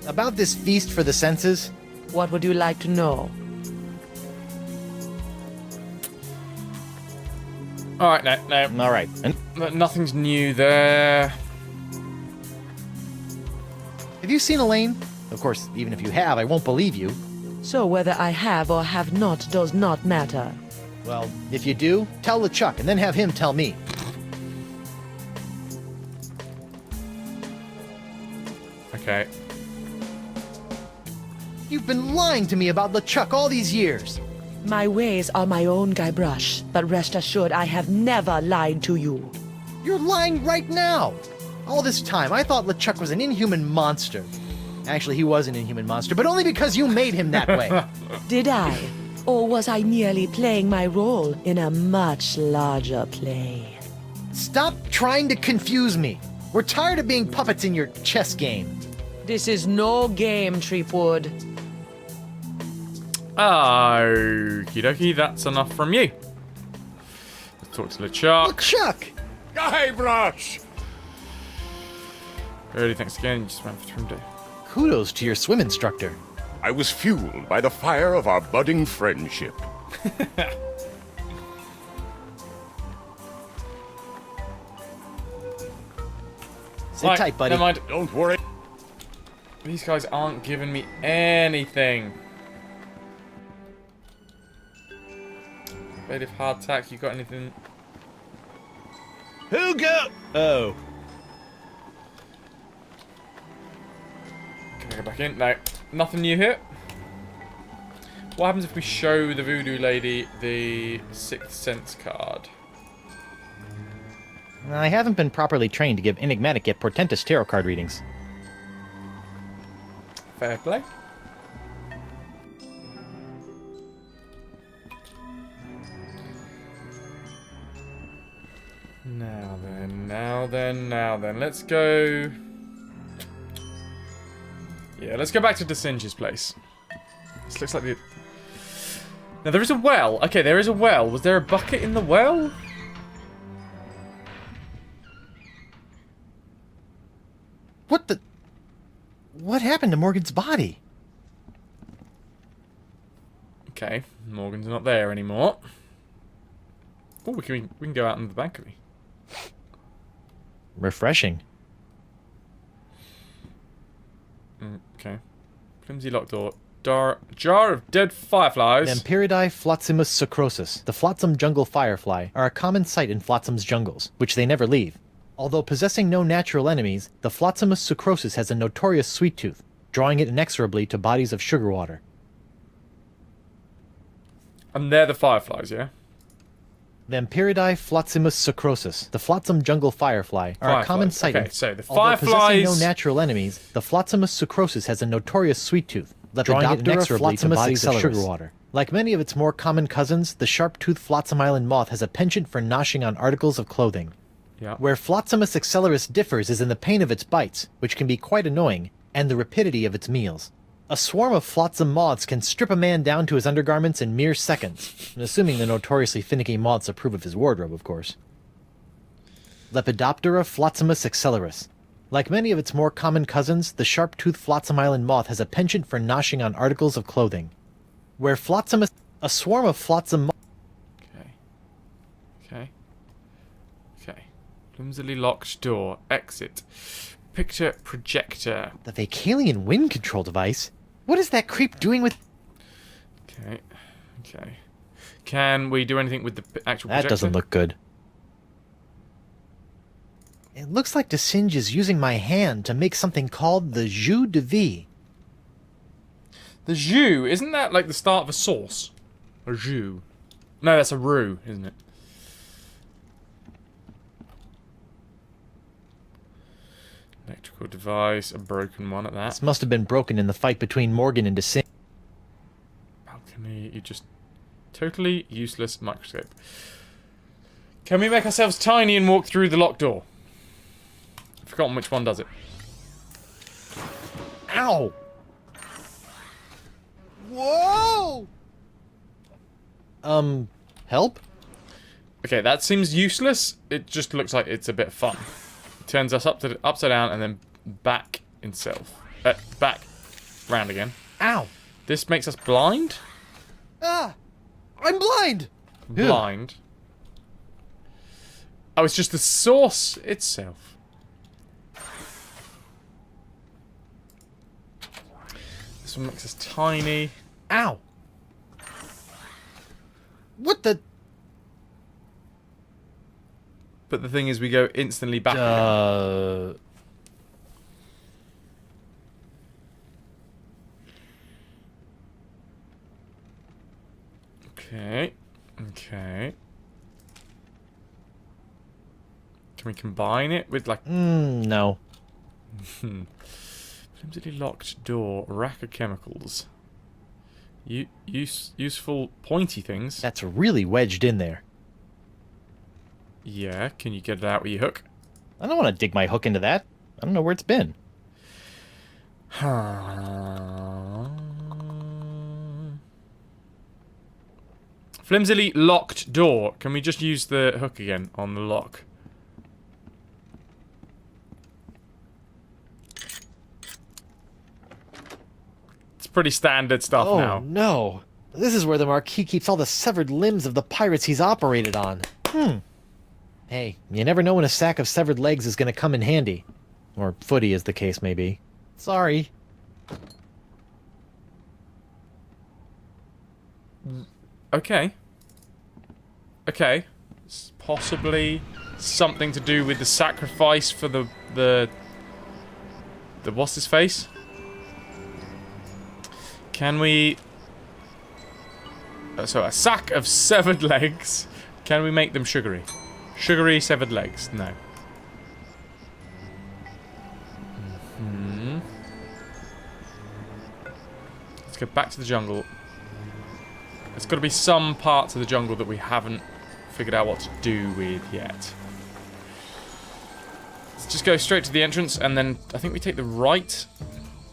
About this feast for the senses, What would you like to know? Alright, no. all right. And Nothing's new there. have you seen Elaine? Of course, even if you have, I won't believe you. So whether I have or have not does not matter. Well, if you do, tell LeChuck and then have him tell me. Okay. You've been lying to me about LeChuck all these years. My ways are my own, Guybrush, but rest assured I have never lied to you. You're lying right now. All this time, I thought LeChuck was an inhuman monster. Actually, he was an inhuman monster, but only because you made him that way. Did I? Or was I merely playing my role in a much larger play? Stop trying to confuse me. We're tired of being puppets in your chess game. This is no game, Threepwood. Okie dokie, that's enough from you. Let's talk to LeChuck. LeChuck! Guybrush! Really, thanks again. You just ran for 3 days. Kudos to your swim instructor. I was fueled by the fire of our budding friendship. Sit tight, buddy. Never mind. Don't worry. These guys aren't giving me anything. Bit of hardtack, you got anything? Who go? Oh. Can I go back in? No. Nothing new here. What happens if we show the voodoo lady the Sixth Sense card? I haven't been properly trained to give enigmatic yet portentous tarot card readings. Fair play. Now then. Let's go... Yeah, let's go back to DeSinge's place. This looks like the... Now, there is a well. Okay, there is a well. Was there a bucket in the well? What the... What happened to Morgan's body? Okay, Morgan's not there anymore. Oh, we can go out on the balcony. Refreshing. Okay. Flimsy locked door. Jar of dead fireflies. Vampiridae flotzimus sucrosus, the flotsam jungle firefly, are a common sight in Flotsam's jungles, which they never leave. Although possessing no natural enemies, the Flotzimus sucrosus has a notorious sweet tooth, drawing it inexorably to bodies of sugar water. And they're the fireflies, yeah? Vampiridae flotzimus sucrosus, the flotsam jungle firefly, are a common sight in... So the Although fireflies... possessing no natural enemies, the Flotzimus sucrosus has a notorious sweet tooth, drawing it inexorably to bodies of sugar water. Like many of its more common cousins, the sharp-toothed Flotsam Island moth has a penchant for noshing on articles of clothing. Yeah. Where Flotzimus accelerus differs is in the pain of its bites, which can be quite annoying, and the rapidity of its meals. A swarm of flotsam moths can strip a man down to his undergarments in mere seconds, assuming the notoriously finicky moths approve of his wardrobe, of course. Lepidoptera flotzimus accelerus. Like many of its more common cousins, the sharp-toothed Flotsam Island moth has a penchant for noshing on articles of clothing. Where Flotzimus... A swarm of flotsam moths... Okay. Flimsily locked door. Exit. Picture projector. The Vacalian wind control device? What is that creep doing with... Okay. Can we do anything with the actual projector? That doesn't look good. It looks like DeSinge is using my hand to make something called the jus de vie. The jus, isn't that like the start of a sauce? A jus. No, that's a roux, isn't it? Electrical device, a broken one at that. This must have been broken in the fight between Morgan and DeSinge. Balcony, you just... Totally useless microscope. Can we make ourselves tiny and walk through the locked door? I've forgotten which one does it. Ow! Whoa! Help? Okay, that seems useless. It just looks like it's a bit of fun. It turns us upside down and then back itself. Back round again. Ow! This makes us blind? Ah! I'm blind! Blind. Oh, it's just the source itself. This one makes us tiny. Ow! What the... But the thing is, we go instantly back again. Okay. Can we combine it with, like... No. Flimsily locked door. Rack of chemicals. Useful pointy things. That's really wedged in there. Yeah, can you get it out with your hook? I don't want to dig my hook into that. I don't know where it's been. Flimsily locked door. Can we just use the hook again on the lock? It's pretty standard stuff now. Oh, no. This is where the Marquis keeps all the severed limbs of the pirates he's operated on. Hey, you never know when a sack of severed legs is going to come in handy. Or footy, as the case may be. Sorry. Okay. Okay. It's possibly something to do with the sacrifice for the what's his face? Can we... so, a sack of severed legs. Can we make them sugary? Sugary severed legs? No. Let's go back to the jungle. There's got to be some parts of the jungle that we haven't figured out what to do with yet. Let's just go straight to the entrance, and then I think we take the right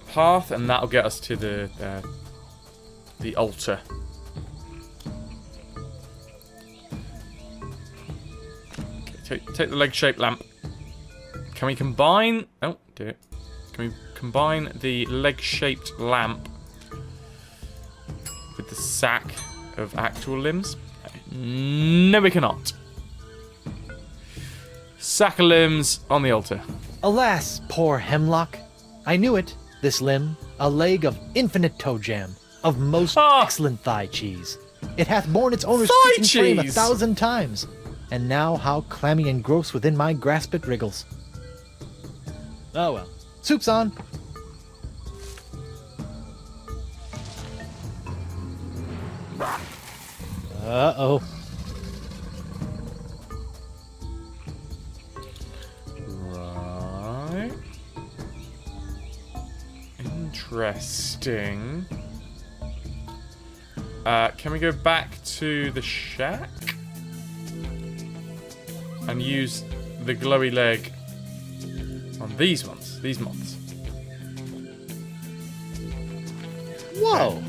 path, and that'll get us to the altar. Okay, take the leg-shaped lamp. Can we combine... Oh, do it. Can we combine the leg-shaped lamp with the sack of actual limbs? No, we cannot. Sack of limbs on the altar. Alas, poor hemlock. I knew it, this limb, a leg of infinite toe jam, of most excellent thigh cheese. It hath borne its owner's creaking frame 1,000 times, and now how clammy and gross within my grasp it wriggles. Oh well. Soup's on. Uh-oh. Right. Interesting. Can we go back to the shack? And use the glowy leg on these ones, these moths. Whoa!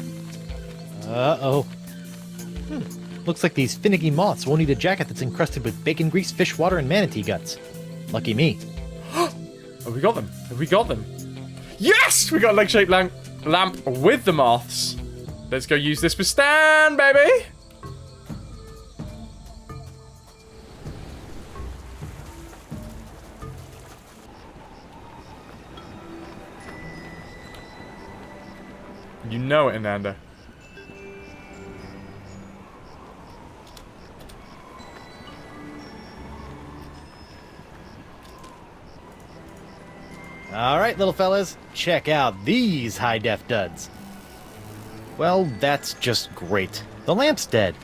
Uh-oh. Looks like these finicky moths won't eat a jacket that's encrusted with bacon grease, fish water, and manatee guts. Lucky me. Have we got them? Have we got them? Yes! We got a leg-shaped lamp with the moths. Let's go use this for Stan, baby! You know it, Ananda. Alright, little fellas, check out these high-def duds. Well, that's just great. The lamp's dead.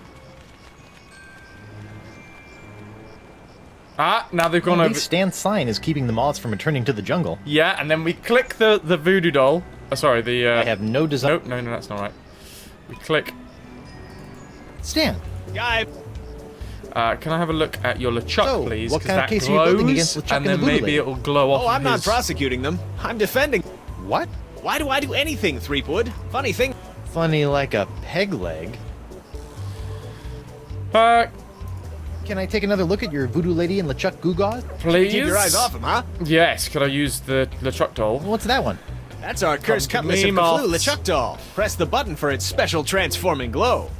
Ah, now they've gone At over... least Stan's sign is keeping the moths from returning to the jungle. Yeah, and then we click the voodoo doll. Oh, sorry, the... I have no desire... Nope, no, that's not right. We click... Stan! Guy! Can I have a look at your LeChuck, So, please? what 'Cause kind of that case are you building glows, against LeChuck and and then the voodoo maybe lady? it'll glow off Oh, I'm of not his... prosecuting them. I'm defending. What? Why do I do anything, Threepwood? Funny thing. Funny like a peg leg. Can I take another look at your voodoo lady and LeChuck Goo-Gaws? Please? Keep your eyes off him, huh? Yes, could I use the LeChuck doll? What's that one? That's our cursed Come to cutlass me, of the Clue moths. LeChuck doll. Press the button for its special transforming glow.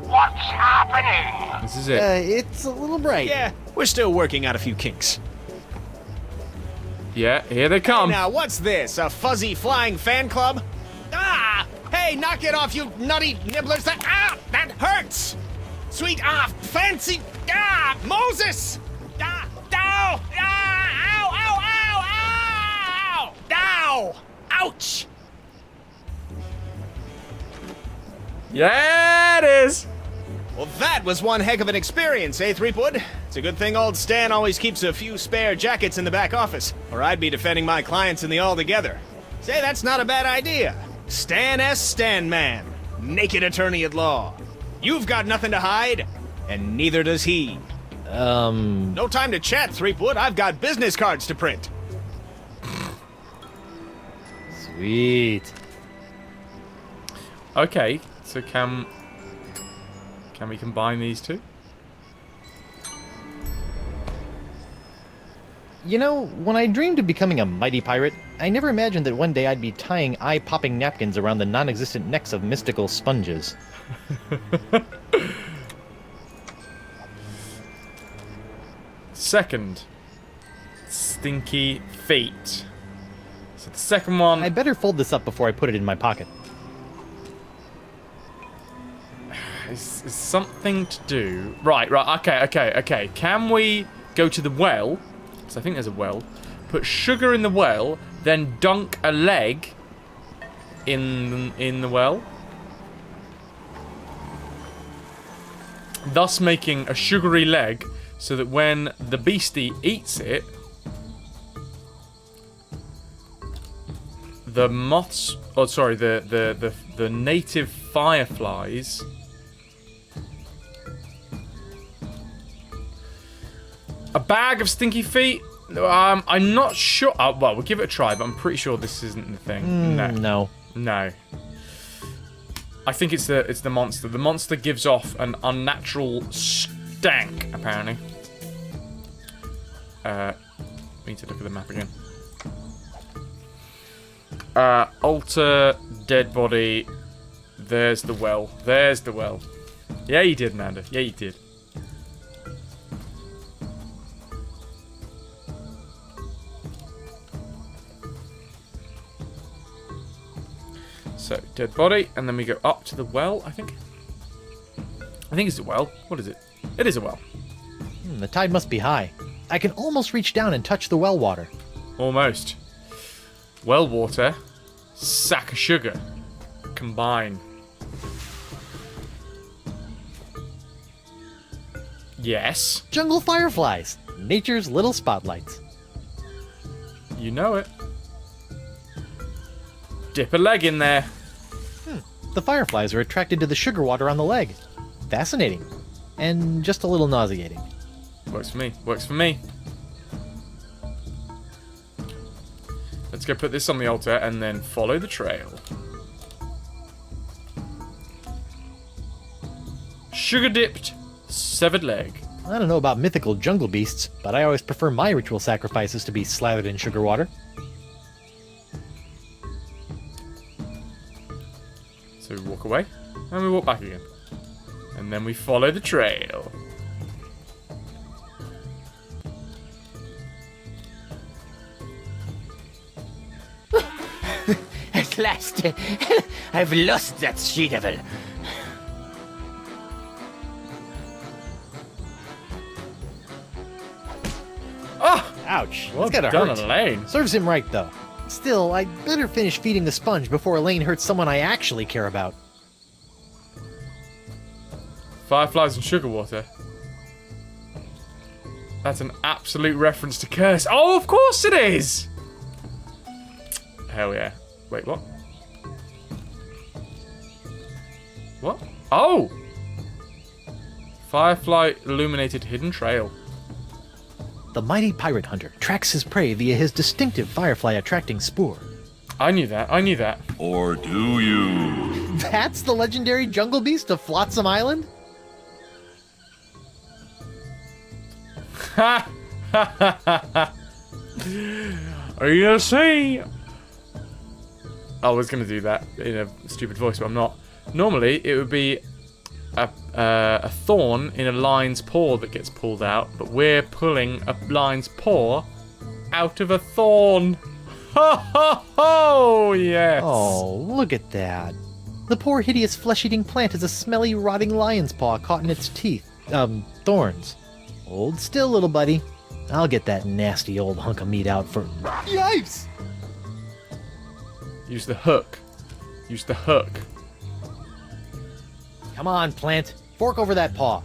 What's happening? This is it. It's a little bright. Yeah, we're still working out a few kinks. Yeah, here they come. Now, what's this? A fuzzy flying fan club? Ah! Hey, knock it off, you nutty nibblers! That hurts! Sweet, fancy, Moses! Ow! Ow! Ow! Ouch! Yeah, it is. Well, that was one heck of an experience, eh, Threepwood? It's a good thing old Stan always keeps a few spare jackets in the back office, or I'd be defending my clients in the all together. Say, that's not a bad idea. Stan S. Stanman, naked attorney at law. You've got nothing to hide, and neither does he. No time to chat, Threepwood. I've got business cards to print. Sweet. Okay, so can we combine these two? You know, when I dreamed of becoming a mighty pirate, I never imagined that one day I'd be tying eye-popping napkins around the non-existent necks of mystical sponges. Second, stinky feet. So the second one... I better fold this up before I put it in my pocket. is something to do... Right, okay. Can we go to the well? Because I think there's a well. Put sugar in the well, then dunk a leg in the well. Thus making a sugary leg so that when the beastie eats it, the moths, oh sorry, the native fireflies a bag of stinky feet. I'm not sure. Oh, well, we'll give it a try, but I'm pretty sure this isn't the thing. No. I think it's the monster. The monster gives off an unnatural stank, apparently. We need to look at the map again. Altar, dead body. There's the well. There's the well. Yeah, you did, Amanda. Yeah, you did. So, dead body, and then we go up to the well, I think. I think it's a well. What is it? It is a well. The tide must be high. I can almost reach down and touch the well water. Almost. Well water, sack of sugar. Combine. Yes. Jungle fireflies. Nature's little spotlights. You know it. Dip a leg in there. The fireflies are attracted to the sugar water on the leg. Fascinating. And just a little nauseating. Works for me. Works for me. Let's go put this on the altar and then follow the trail. Sugar dipped, severed leg. I don't know about mythical jungle beasts, but I always prefer my ritual sacrifices to be slathered in sugar water. So we walk away, and we walk back again. And then we follow the trail. At last, I've lost that she-devil. Oh! Ouch. Well That's gotta done, hurt. Elaine. Serves him right, though. Still, I'd better finish feeding the sponge before Elaine hurts someone I actually care about. Fireflies and sugar water. That's an absolute reference to Curse. Oh, of course it is! Hell yeah. Wait, what? What? Oh! Firefly illuminated hidden trail. The mighty pirate hunter tracks his prey via his distinctive firefly-attracting spoor. I knew that. I knew that. Or do you? That's the legendary jungle beast of Flotsam Island? Ha! Ha ha ha ha! You see? I was going to do that in a stupid voice, but I'm not. Normally, it would be a thorn in a lion's paw that gets pulled out, but we're pulling a lion's paw out of a thorn. Ho ho ho! Yes. Oh, look at that. The poor hideous flesh-eating plant is a smelly, rotting lion's paw caught in its teeth. Thorns. Hold still, little buddy. I'll get that nasty old hunk of meat out for... Yipes! Use the hook. Use the hook. Come on, plant. Fork over that paw.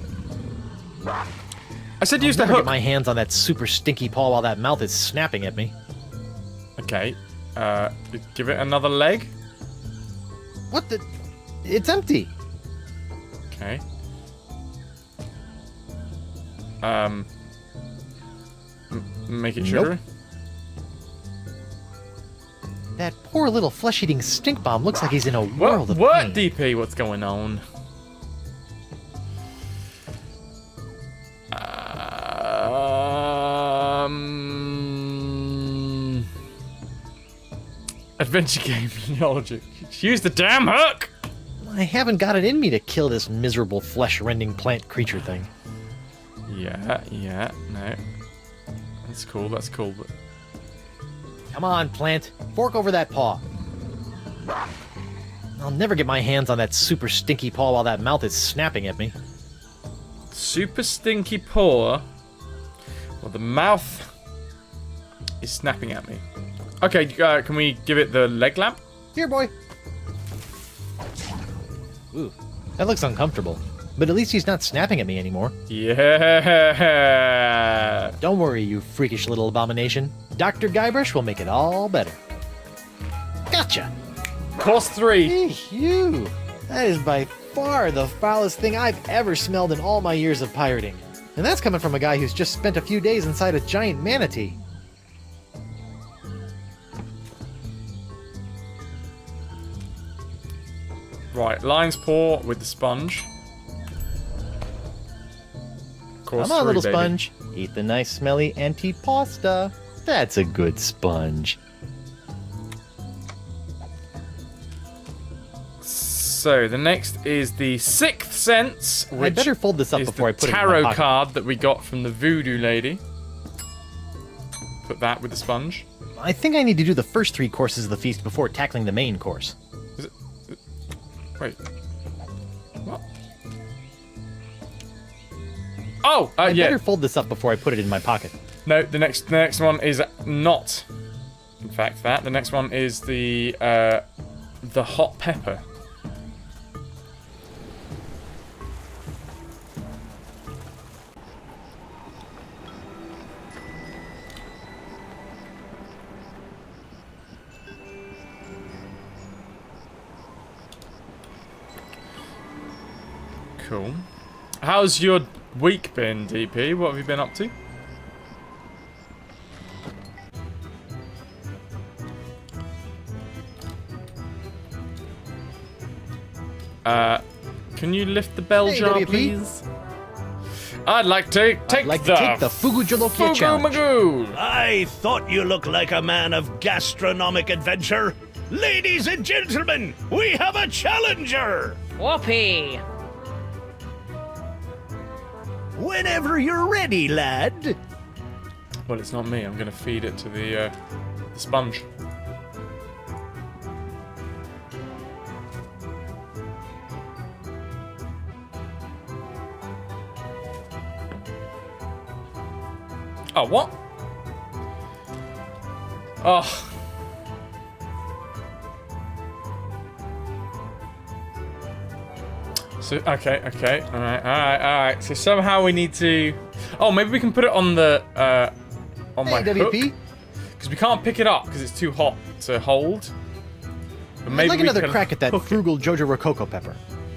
I said use the I'll never hook. get my hands on that super stinky paw while that mouth is snapping at me. Okay. Give it another leg. What the... It's empty. Okay. Make it sugary. Nope. That poor little flesh-eating stink bomb looks like he's in a world of What, pain. DP? What's going on? Adventure game logic. Use the damn hook! I haven't got it in me to kill this miserable flesh-rending plant creature thing. Yeah, no. That's cool, that's cool. But... Come on, plant. Fork over that paw. I'll never get my hands on that super stinky paw while that mouth is snapping at me. Super stinky paw. Well, the mouth is snapping at me. Okay, can we give it the leg lamp? Here, boy. Ooh, that looks uncomfortable. But at least he's not snapping at me anymore. Yeah. Don't worry, you freakish little abomination. Dr. Guybrush will make it all better. Gotcha! Course 3. Phew! That is by far the foulest thing I've ever smelled in all my years of pirating. And that's coming from a guy who's just spent a few days inside a giant manatee. Right, lion's paw with the sponge. Course Come on, 3, little baby. sponge. Eat the nice smelly antipasta. That's a good sponge. So the next is the Sixth Sense, which I better fold this up is before I the put it in my tarot pocket. card that we got from the voodoo lady. Put that with the sponge. I think I need to do the first 3 courses of the feast before tackling the main course. Is it? Wait. What? Oh, I yeah. better fold this up before I put it in my pocket. No, the next one is not. In fact, that the next one is the hot pepper. Cool. How's your week been, DP? What have you been up to? Can you lift the bell Hey, jar, WP. please? I'd like to take the Fugu Jalokia challenge. Magoo. I thought you looked like a man of gastronomic adventure. Ladies and gentlemen, we have a challenger! Whoopee! Whenever you're ready, lad. Well, it's not me. I'm going to feed it to the sponge. Oh, what? Oh. So, okay. Alright. So somehow we need to... Oh, maybe we can put it on the, on my hook. Because we can't pick it up because it's too hot to hold. But maybe I'd like we another can crack at that hook frugal Jojo Rococo pepper.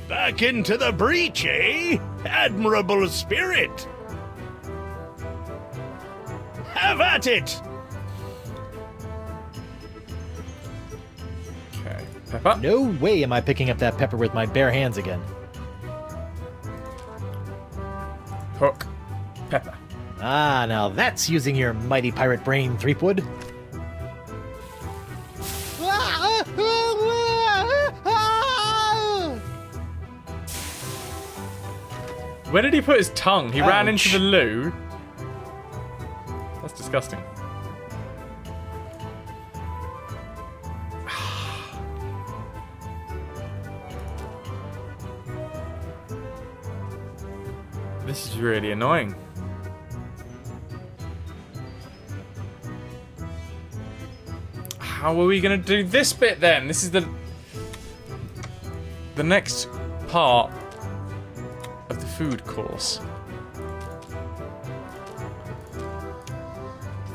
Back into the breach, eh? Admirable spirit. Have at it! Okay, pepper. No way am I picking up that pepper with my bare hands again. Hook. Pepper. Ah, now that's using your mighty pirate brain, Threepwood. Where did he put his tongue? He ran into Ouch. the loo. That's disgusting. This is really annoying. How are we going to do this bit then? This is the next part of the food course.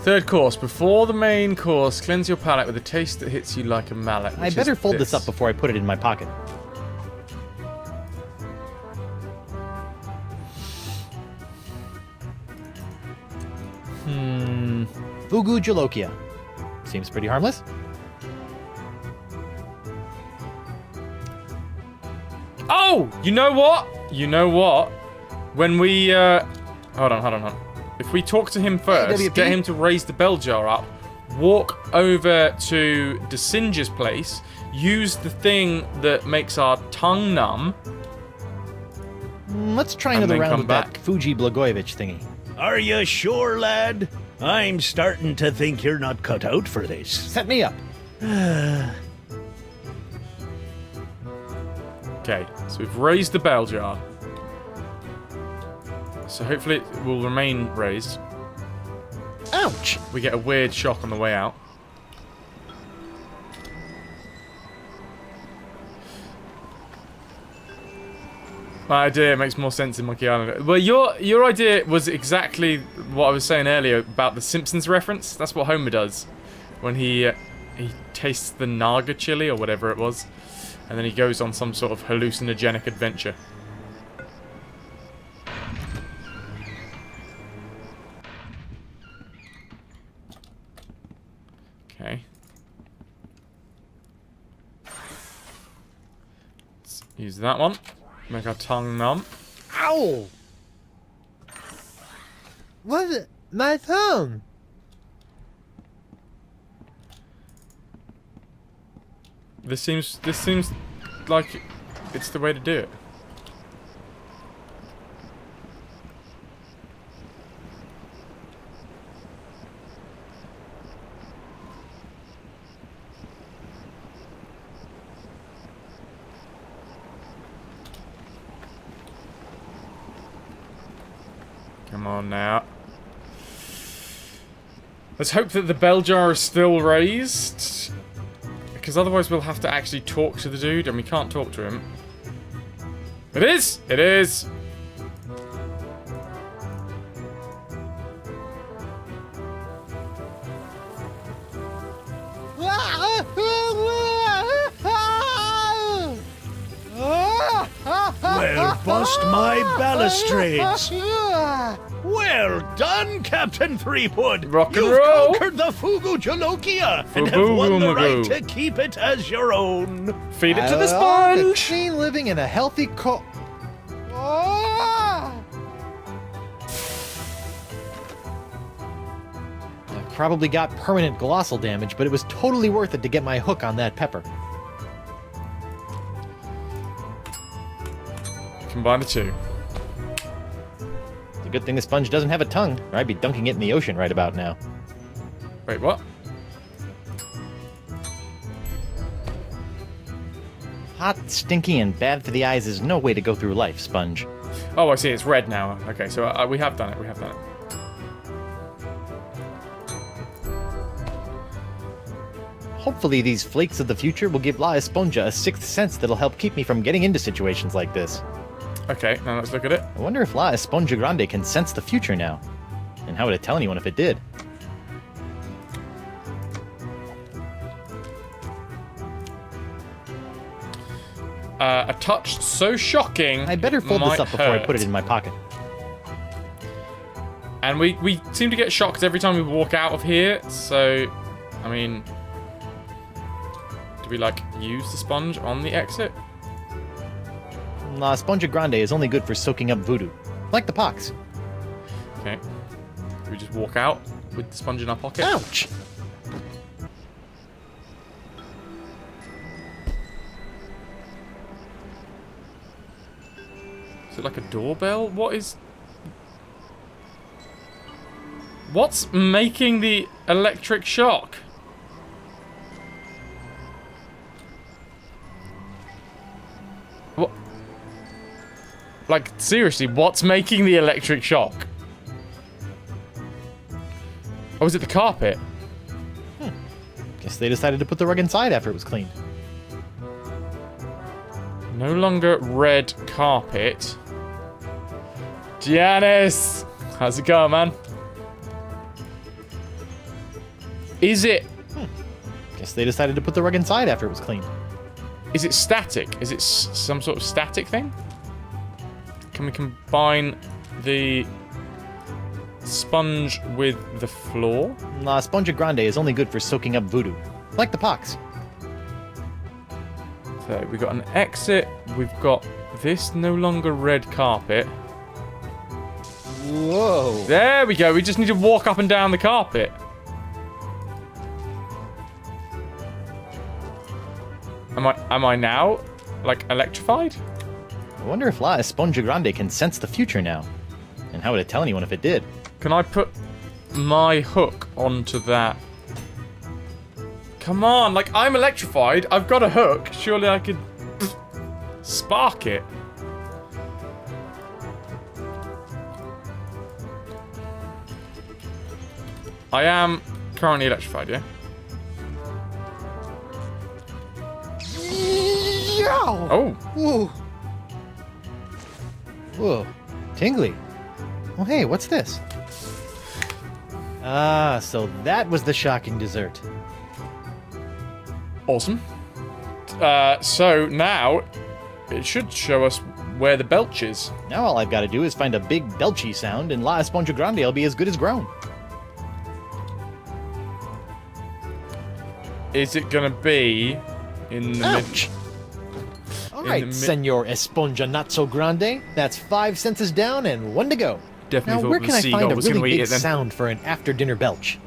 Third course. Before the main course, cleanse your palate with a taste that hits you like a mallet. I better fold this up before I put it in my pocket. Fugu Jalokia. Seems pretty harmless. Oh! You know what? You know what? When we, Hold on. If we talk to him first, WP. get him to raise the bell jar up, walk over to Desinger's place, use the thing that makes our tongue numb. Let's try And another then round come with back. that Fuji Blagojevich thingy. Are you sure, lad? I'm starting to think you're not cut out for this. Set me up. Okay, so we've raised the bell jar. So hopefully it will remain raised. Ouch! We get a weird shock on the way out. My idea makes more sense in Monkey Island. Well, your idea was exactly what I was saying earlier about the Simpsons reference. That's what Homer does when he tastes the Naga chili or whatever it was, and then he goes on some sort of hallucinogenic adventure. Okay. Let's use that one. Make our tongue numb. Ow! What is it? My tongue! This seems like it's the way to do it. Come on now. Let's hope that the bell jar is still raised. Because otherwise we'll have to actually talk to the dude, and we can't talk to him. It is! It is! Well, bust my balustrades. Well done, Captain Threepwood. Rock and You've roll. conquered the Fugu Jalokia and have won the right to keep it as your own. Feed it to the I love the sponge. clean living in a healthy I probably got permanent glossal damage, but it was totally worth it to get my hook on that pepper. Combine the two. It's a good thing the sponge doesn't have a tongue, or I'd be dunking it in the ocean right about now. Wait, what? Hot, stinky, and bad for the eyes is no way to go through life, Sponge. Oh, I see. It's red now. Okay, so we have done it. We have done it. Hopefully these flakes of the future will give La Esponja a sixth sense that'll help keep me from getting into situations like this. Okay, now let's look at it. I wonder if La Esponja Grande can sense the future now. And how would it tell anyone if it did? A touch so shocking. I better fold this up before I put it in my pocket. And we seem to get shocked every time we walk out of here, so, I mean, do we, like, use the sponge on the exit? La Esponja Grande is only good for soaking up voodoo. Like the pox. Okay. Do we just walk out with the sponge in our pocket? Ouch! Is it like a doorbell? What's making the electric shock? What? Like, seriously, what's making the electric shock? Oh, is it the carpet? Guess they decided to put the rug inside after it was cleaned. No longer red carpet. Giannis! How's it going, man? Is it... Guess they decided to put the rug inside after it was cleaned. Is it static? Is it some sort of static thing? Can we combine the sponge with the floor? La Esponja Grande is only good for soaking up voodoo. Like the pox. So we've got an exit. We've got this no longer red carpet. Whoa. There we go. We just need to walk up and down the carpet. Am I now, like, electrified? I wonder if La Esponja Grande can sense the future now. And how would it tell anyone if it did? Can I put my hook onto that? Come on, like, I'm electrified. I've got a hook. Surely I could spark it. I am currently electrified, yeah? Yow! Oh. Ooh. Whoa. Tingly. Oh, hey, what's this? Ah, so that was the shocking dessert. Awesome. So now it should show us where the belch is. Now all I've got to do is find a big belchy sound, and La Esponja Grande will be as good as grown. Is it gonna be in the Ouch! Alright, Senor Esponja Not So Grande. That's 5 senses down and 1 to go. Definitely now, thought where the can I seagull find a was gonna really eat big it then. sound for an after-dinner belch?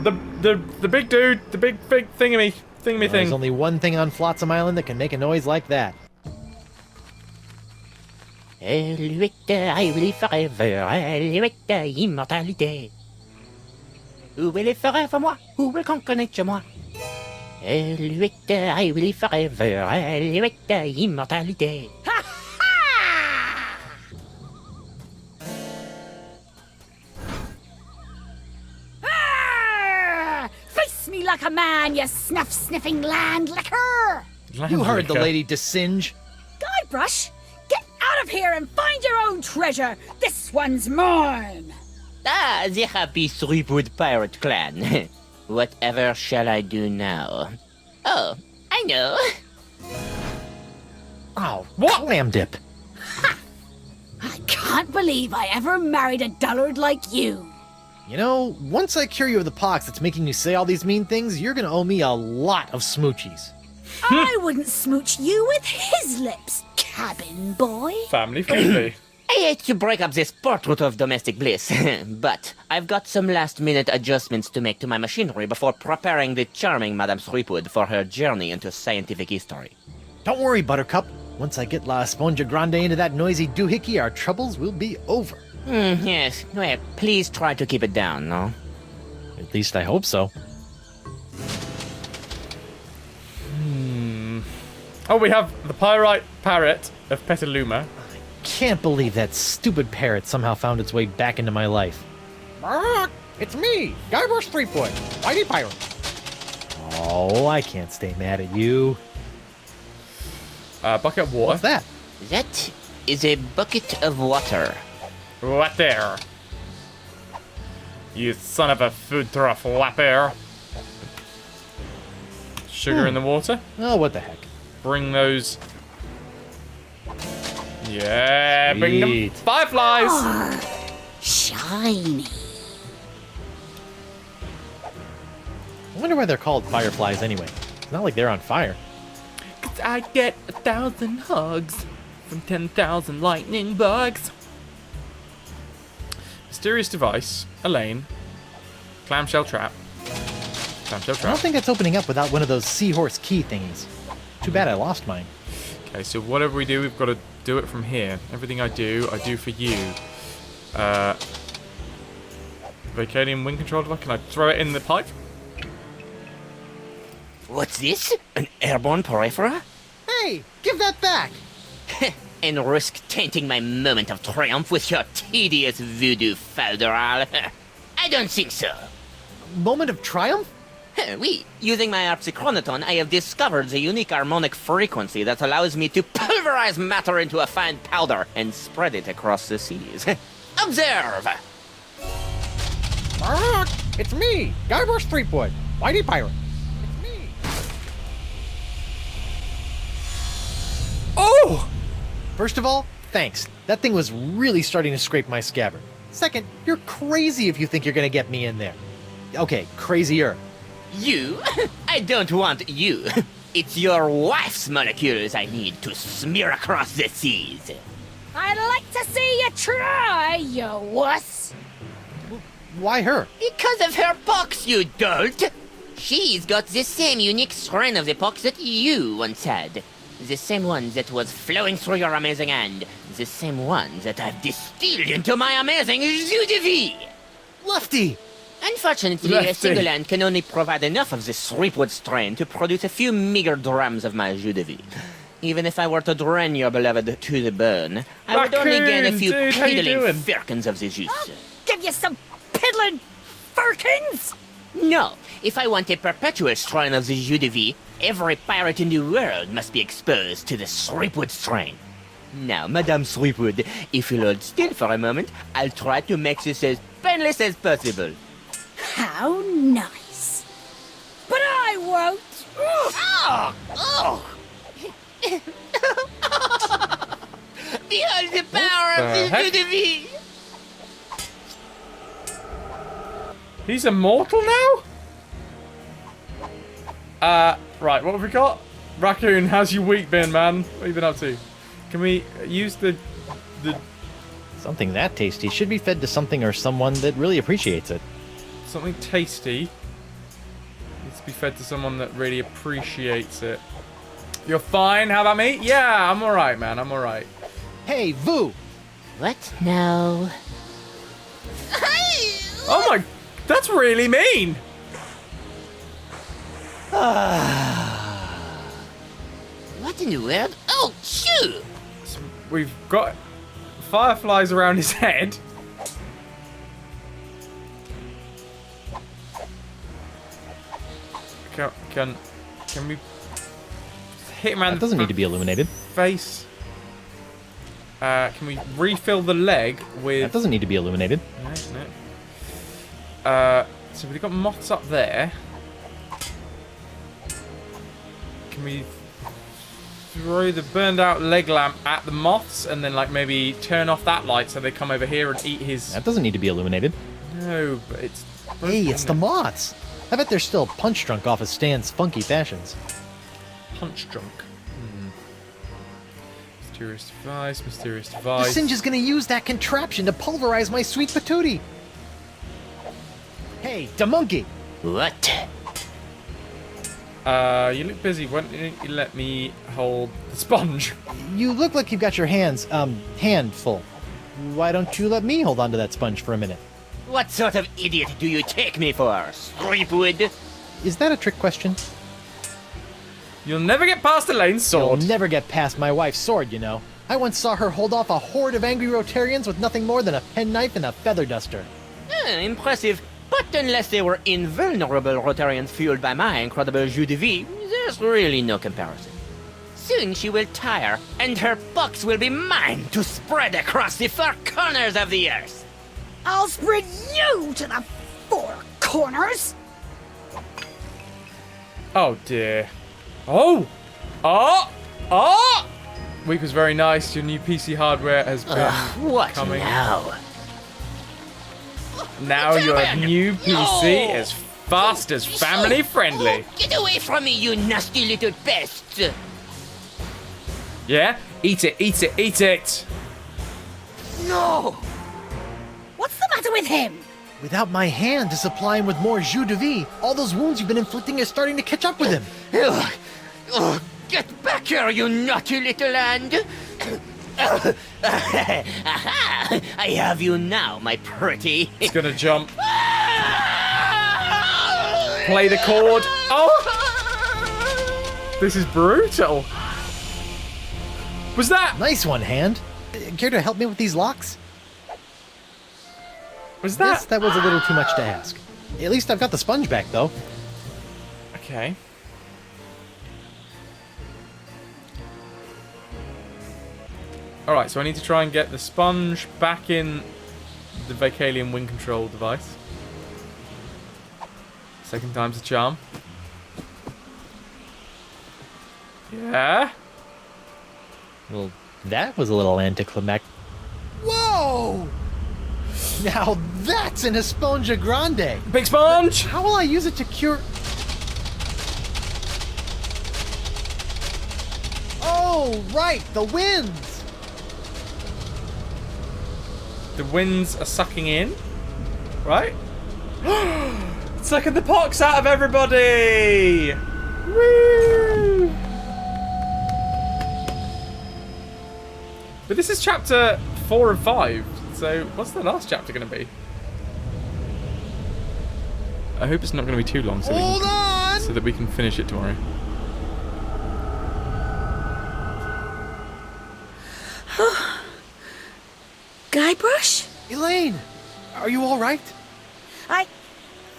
The big dude, the big thingy thing. There's only one thing on Flotsam Island that can make a noise like that. I will forever, immortalité. Who will ferait for moi? Who will conquer nature moi? I will forever, immortalité. Face me like a man, you snuff-sniffing land-licker! You heard the lady Desinge. Guybrush, get out of here and find your own treasure! This one's mine! Ah, the happy Threepwood pirate clan. Whatever shall I do now? Oh, I know. Oh, what? Clam dip. I can't believe I ever married a dullard like you. You know, once I cure you of the pox that's making you say all these mean things, you're gonna owe me a lot of smoochies. I wouldn't smooch you with his lips, cabin boy. Family friendly. I hate to break up this portrait of domestic bliss, but I've got some last-minute adjustments to make to my machinery before preparing the charming Madame Threepwood for her journey into scientific history. Don't worry, Buttercup. Once I get La Esponja Grande into that noisy doohickey, our troubles will be over. Yes, well, please try to keep it down, no? At least I hope so. Oh, we have the pyrite parrot of Petaluma. Can't believe that stupid parrot somehow found its way back into my life. It's me, Guybrush Threepwood, Mighty Pirate. Oh, I can't stay mad at you. Bucket of water. What's that? That is a bucket of water. What there? You son of a food trough lapper. Sugar in the water. Oh, what the heck. Bring those. Yeah, bring them Sweet. fireflies. Shiny. I wonder why they're called fireflies anyway. It's not like they're on fire. 'Cause I get 1,000 hugs from 10,000 lightning bugs. Mysterious device, Elaine, clamshell trap. Clamshell I don't trap. think that's opening up without one of those seahorse key thingies. Too bad I lost mine. Okay, so whatever we do, we've got to do it from here. Everything I do for you. Vacadium wind control device. Can I throw it in the pipe? What's this? An airborne periphery? Hey, give that back! And risk tainting my moment of triumph with your tedious voodoo falderal? I don't think so. Moment of triumph? Oui, using my harpsichronoton, I have discovered the unique harmonic frequency that allows me to pulverize matter into a fine powder and spread it across the seas. Observe! It's me, Guybrush Threepwood, Mighty Pirate. It's me. Oh! First of all, thanks. That thing was really starting to scrape my scabbard. Second, you're crazy if you think you're gonna get me in there. Okay, crazier. You? I don't want you. It's your wife's molecules I need to smear across the seas. I'd like to see you try, you wuss. Why her? Because of her pox, you dolt! She's got the same unique strain of the pox that you once had. The same one that was flowing through your amazing hand. The same one that I've distilled into my amazing jus de vie. Lefty! Unfortunately, a single hand can only provide enough of this Threepwood strain to produce a few meager drams of my jus de vie. Even if I were to drain your beloved to the bone, I would only gain a few piddling firkins of the juice. I'll give you some piddling firkins! No, if I want a perpetual strain of the jus de vie, every pirate in the world must be exposed to the Threepwood strain. Now, Madame Threepwood, if you'll hold still for a moment, I'll try to make this as painless as possible. How nice. But I won't. Behold the power of the jus de vie! He's immortal now? Right, what have we got? Raccoon, how's your week been, man? What have you been up to? Can we use the... Something that tasty should be fed to something or someone that really appreciates it. Something tasty needs to be fed to someone that really appreciates it. You're fine? How about me? Yeah, I'm alright, man. I'm alright. Hey, Vu! What? No. Oh my... That's really mean! What in the world? Oh, shoot! So we've got fireflies around his head. Can we hit him around That doesn't need to be illuminated. face? Can we refill the leg with... That doesn't need to be illuminated. No. So we've got moths up there. Can we throw the burned out leg lamp at the moths and then like maybe turn off that light so they come over here and eat his... That doesn't need to be illuminated. No, but it's... Hey, it's the moths! I bet they're still punch drunk off of Stan's funky fashions. Punch drunk. Mysterious device, mysterious device. The Singe is gonna use that contraption to pulverize my sweet patootie! Hey, da monkey! What? You look busy. Why don't you let me hold the sponge? You look like you've got your hands, full. Why don't you let me hold onto that sponge for a minute? What sort of idiot do you take me for, Threepwood? Is that a trick question? You'll never get past Elaine's sword. You'll never get past my wife's sword, you know. I once saw her hold off a horde of angry Rotarians with nothing more than a penknife and a feather duster. Impressive. But unless they were invulnerable Rotarians fueled by my incredible jus de vie, there's really no comparison. Soon she will tire, and her box will be mine to spread across the four corners of the earth. I'll spread you to the four corners. Oh dear. Oh! Oh! Oh! Week was very nice. Your new PC hardware has been What coming. now? Now your new PC is fast as family friendly. Get away from me, you nasty little pest! Yeah? Eat it, eat it, eat it! No! What's the matter with him? Without my hand to supply him with more jus de vie, all those wounds you've been inflicting are starting to catch up with him. Get back here, you naughty little hand! I have you now, my pretty. It's gonna jump. Play the chord. Oh! This is brutal. Was that? Nice one, Hand. Care to help me with these locks? Was that? Yes, that was a little too much to ask. At least I've got the sponge back, though. Okay. Alright, so I need to try and get the sponge back in the Vicalian wind control device. Second time's the charm. Yeah? Well, that was a little anticlimactic. Whoa! Now that's an Esponja Grande! Big sponge! How will I use it to cure... Oh, right! The winds! The winds are sucking in, right? Sucking the pox out of everybody! Woo! But this is chapter 4 and 5, so what's the last chapter going to be? I hope it's not going to be too long so that we can finish it tomorrow. Guybrush? Elaine, are you all right?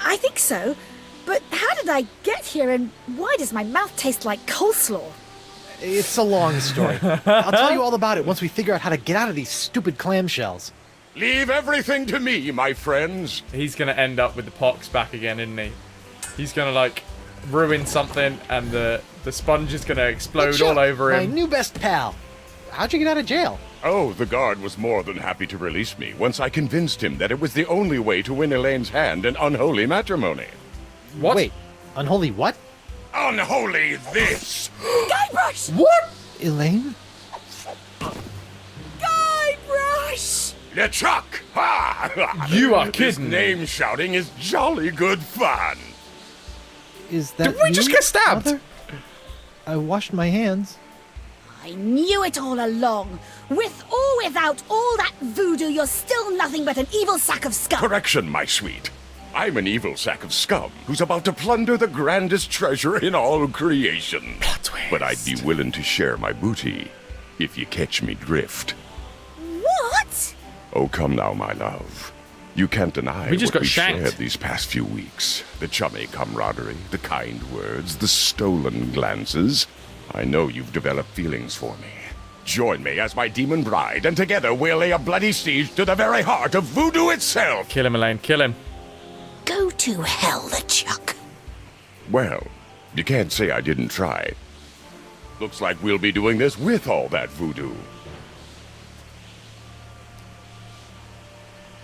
I think so. But how did I get here, and why does my mouth taste like coleslaw? It's a long story. I'll tell you all about it once we figure out how to get out of these stupid clamshells. Leave everything to me, my friends. He's going to end up with the pox back again, isn't he? He's going to, like, ruin something, and the sponge is going to explode all over him. My new best pal. How'd you get out of jail? Oh, the guard was more than happy to release me once I convinced him that it was the only way to win Elaine's hand in unholy matrimony. What? Wait, unholy what? Unholy this! Guybrush! What? Elaine? Guybrush! LeChuck! Ha! You are This kidding. name shouting is jolly good fun. Is that Did we just you, get stabbed? Mother? I washed my hands. I knew it all along. With or without all that voodoo, you're still nothing but an evil sack of scum. Correction, my sweet. I'm an evil sack of scum who's about to plunder the grandest treasure in all creation. But I'd be willing to share my booty if you catch me drift. What? Oh, come now, my love. You can't deny We just what got we shanked. shared these past few weeks. The chummy camaraderie, the kind words, the stolen glances. I know you've developed feelings for me. Join me as my demon bride, and together we'll lay a bloody siege to the very heart of voodoo itself. Kill him, Elaine. Kill him. Go to hell, LeChuck. Well, you can't say I didn't try. Looks like we'll be doing this with all that voodoo.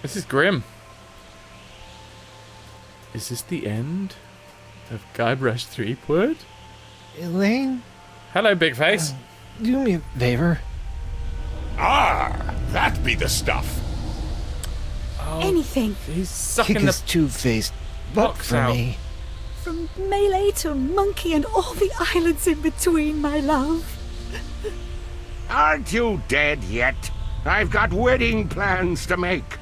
This is grim. Is this the end of Guybrush Threepwood? Elaine? Hello, big face. Do me a favor. Ah, that be the stuff. Anything. He's sucking Kick the his two-faced butt box for out. me. From melee to monkey and all the islands in between, my love. Aren't you dead yet? I've got wedding plans to make.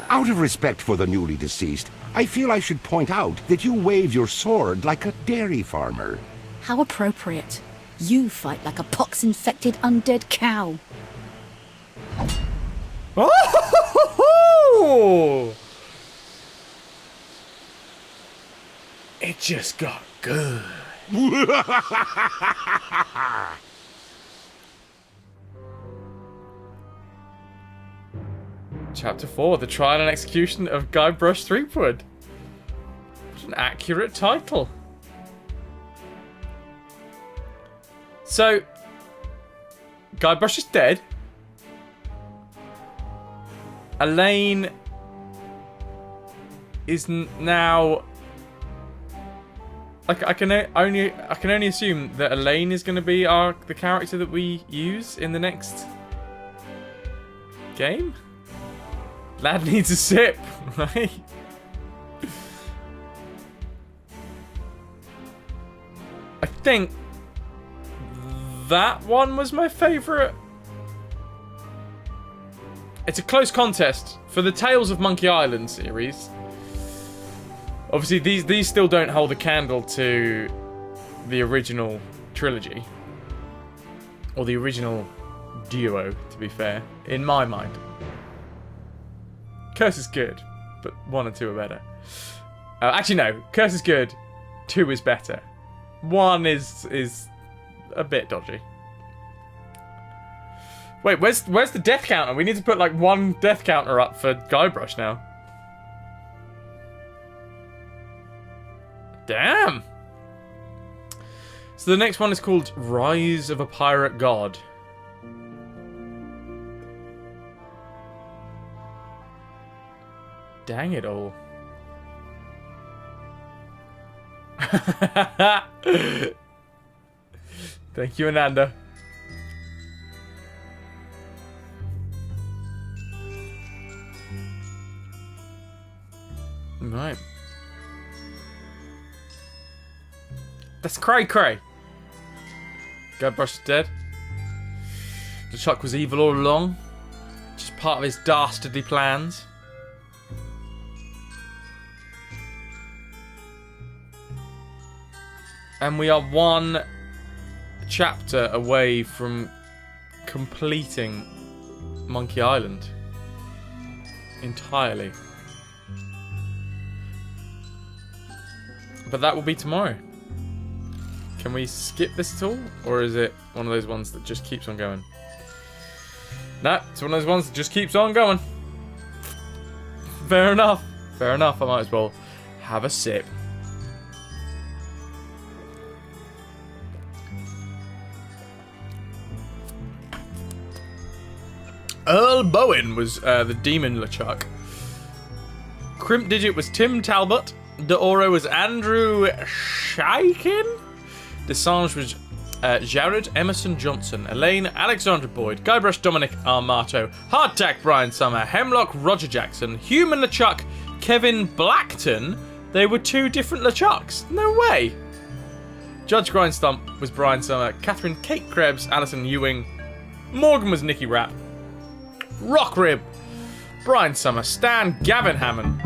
Out of respect for the newly deceased, I feel I should point out that you wave your sword like a dairy farmer. How appropriate. You fight like a pox-infected undead cow. Oh! It just got good. Chapter 4, The Trial and Execution of Guybrush Threepwood. What an accurate title. So, Guybrush is dead. Elaine is now... I can only assume that Elaine is going to be the character that we use in the next game. Lad needs a sip, right? I think that one was my favourite. It's a close contest for the Tales of Monkey Island series. Obviously, these still don't hold a candle to the original trilogy. Or the original duo, to be fair, in my mind. Curse is good, but 1 and 2 are better. Actually, no. Curse is good. 2 is better. 1 is a bit dodgy. Wait, where's the death counter? We need to put like 1 death counter up for Guybrush now. Damn. So the next one is called Rise of a Pirate God. Dang it all. Thank you, Ananda. Right. That's cray-cray. Guybrush is dead. LeChuck was evil all along. Just part of his dastardly plans. And we are one chapter away from completing Monkey Island. Entirely. But that will be tomorrow. Can we skip this at all? Or is it one of those ones that just keeps on going? No, it's one of those ones that just keeps on going. Fair enough. Fair enough. I might as well have a sip. Earl Bowen was the demon LeChuck. Crimp Digit was Tim Talbot. De Oro was Andrew Shaikin. Desange was Jared Emerson Johnson. Elaine Alexandra Boyd. Guybrush Dominic Armato. Hardtack Brian Summer. Hemlock Roger Jackson. Human LeChuck Kevin Blackton. They were two different LeChucks. No way. Judge Grindstump was Brian Summer. Catherine Kate Krebs. Alison Ewing. Morgan was Nikki Rapp. Rock Rib, Brian Summer, Stan Gavin Hammond,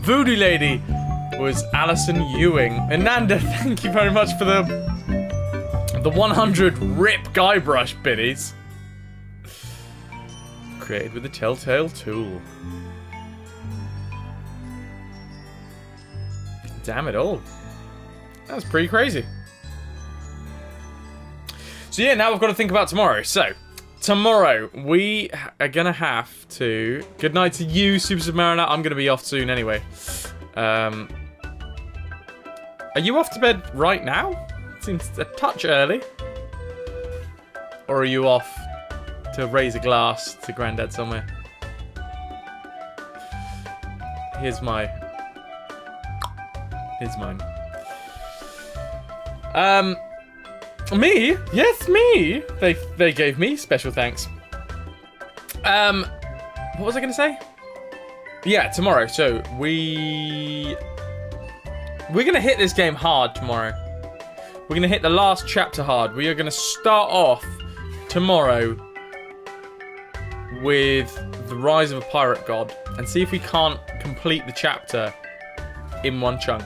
Voodoo Lady was Alison Ewing, and Nanda, thank you very much for the 100 RIP Guybrush biddies. Created with the Telltale tool. Damn it all. That's pretty crazy. So yeah, now we've got to think about tomorrow. So, tomorrow, we are going to have to... Good night to you, Super Submariner. I'm going to be off soon anyway. Are you off to bed right now? Seems a touch early. Or are you off to raise a glass to Grandad somewhere? Here's mine. Me? Yes, me. They gave me special thanks. What was I gonna say? Yeah, tomorrow. So we're gonna hit this game hard tomorrow. We're gonna hit the last chapter hard. We are gonna start off tomorrow with the Rise of a Pirate God and see if we can't complete the chapter in one chunk.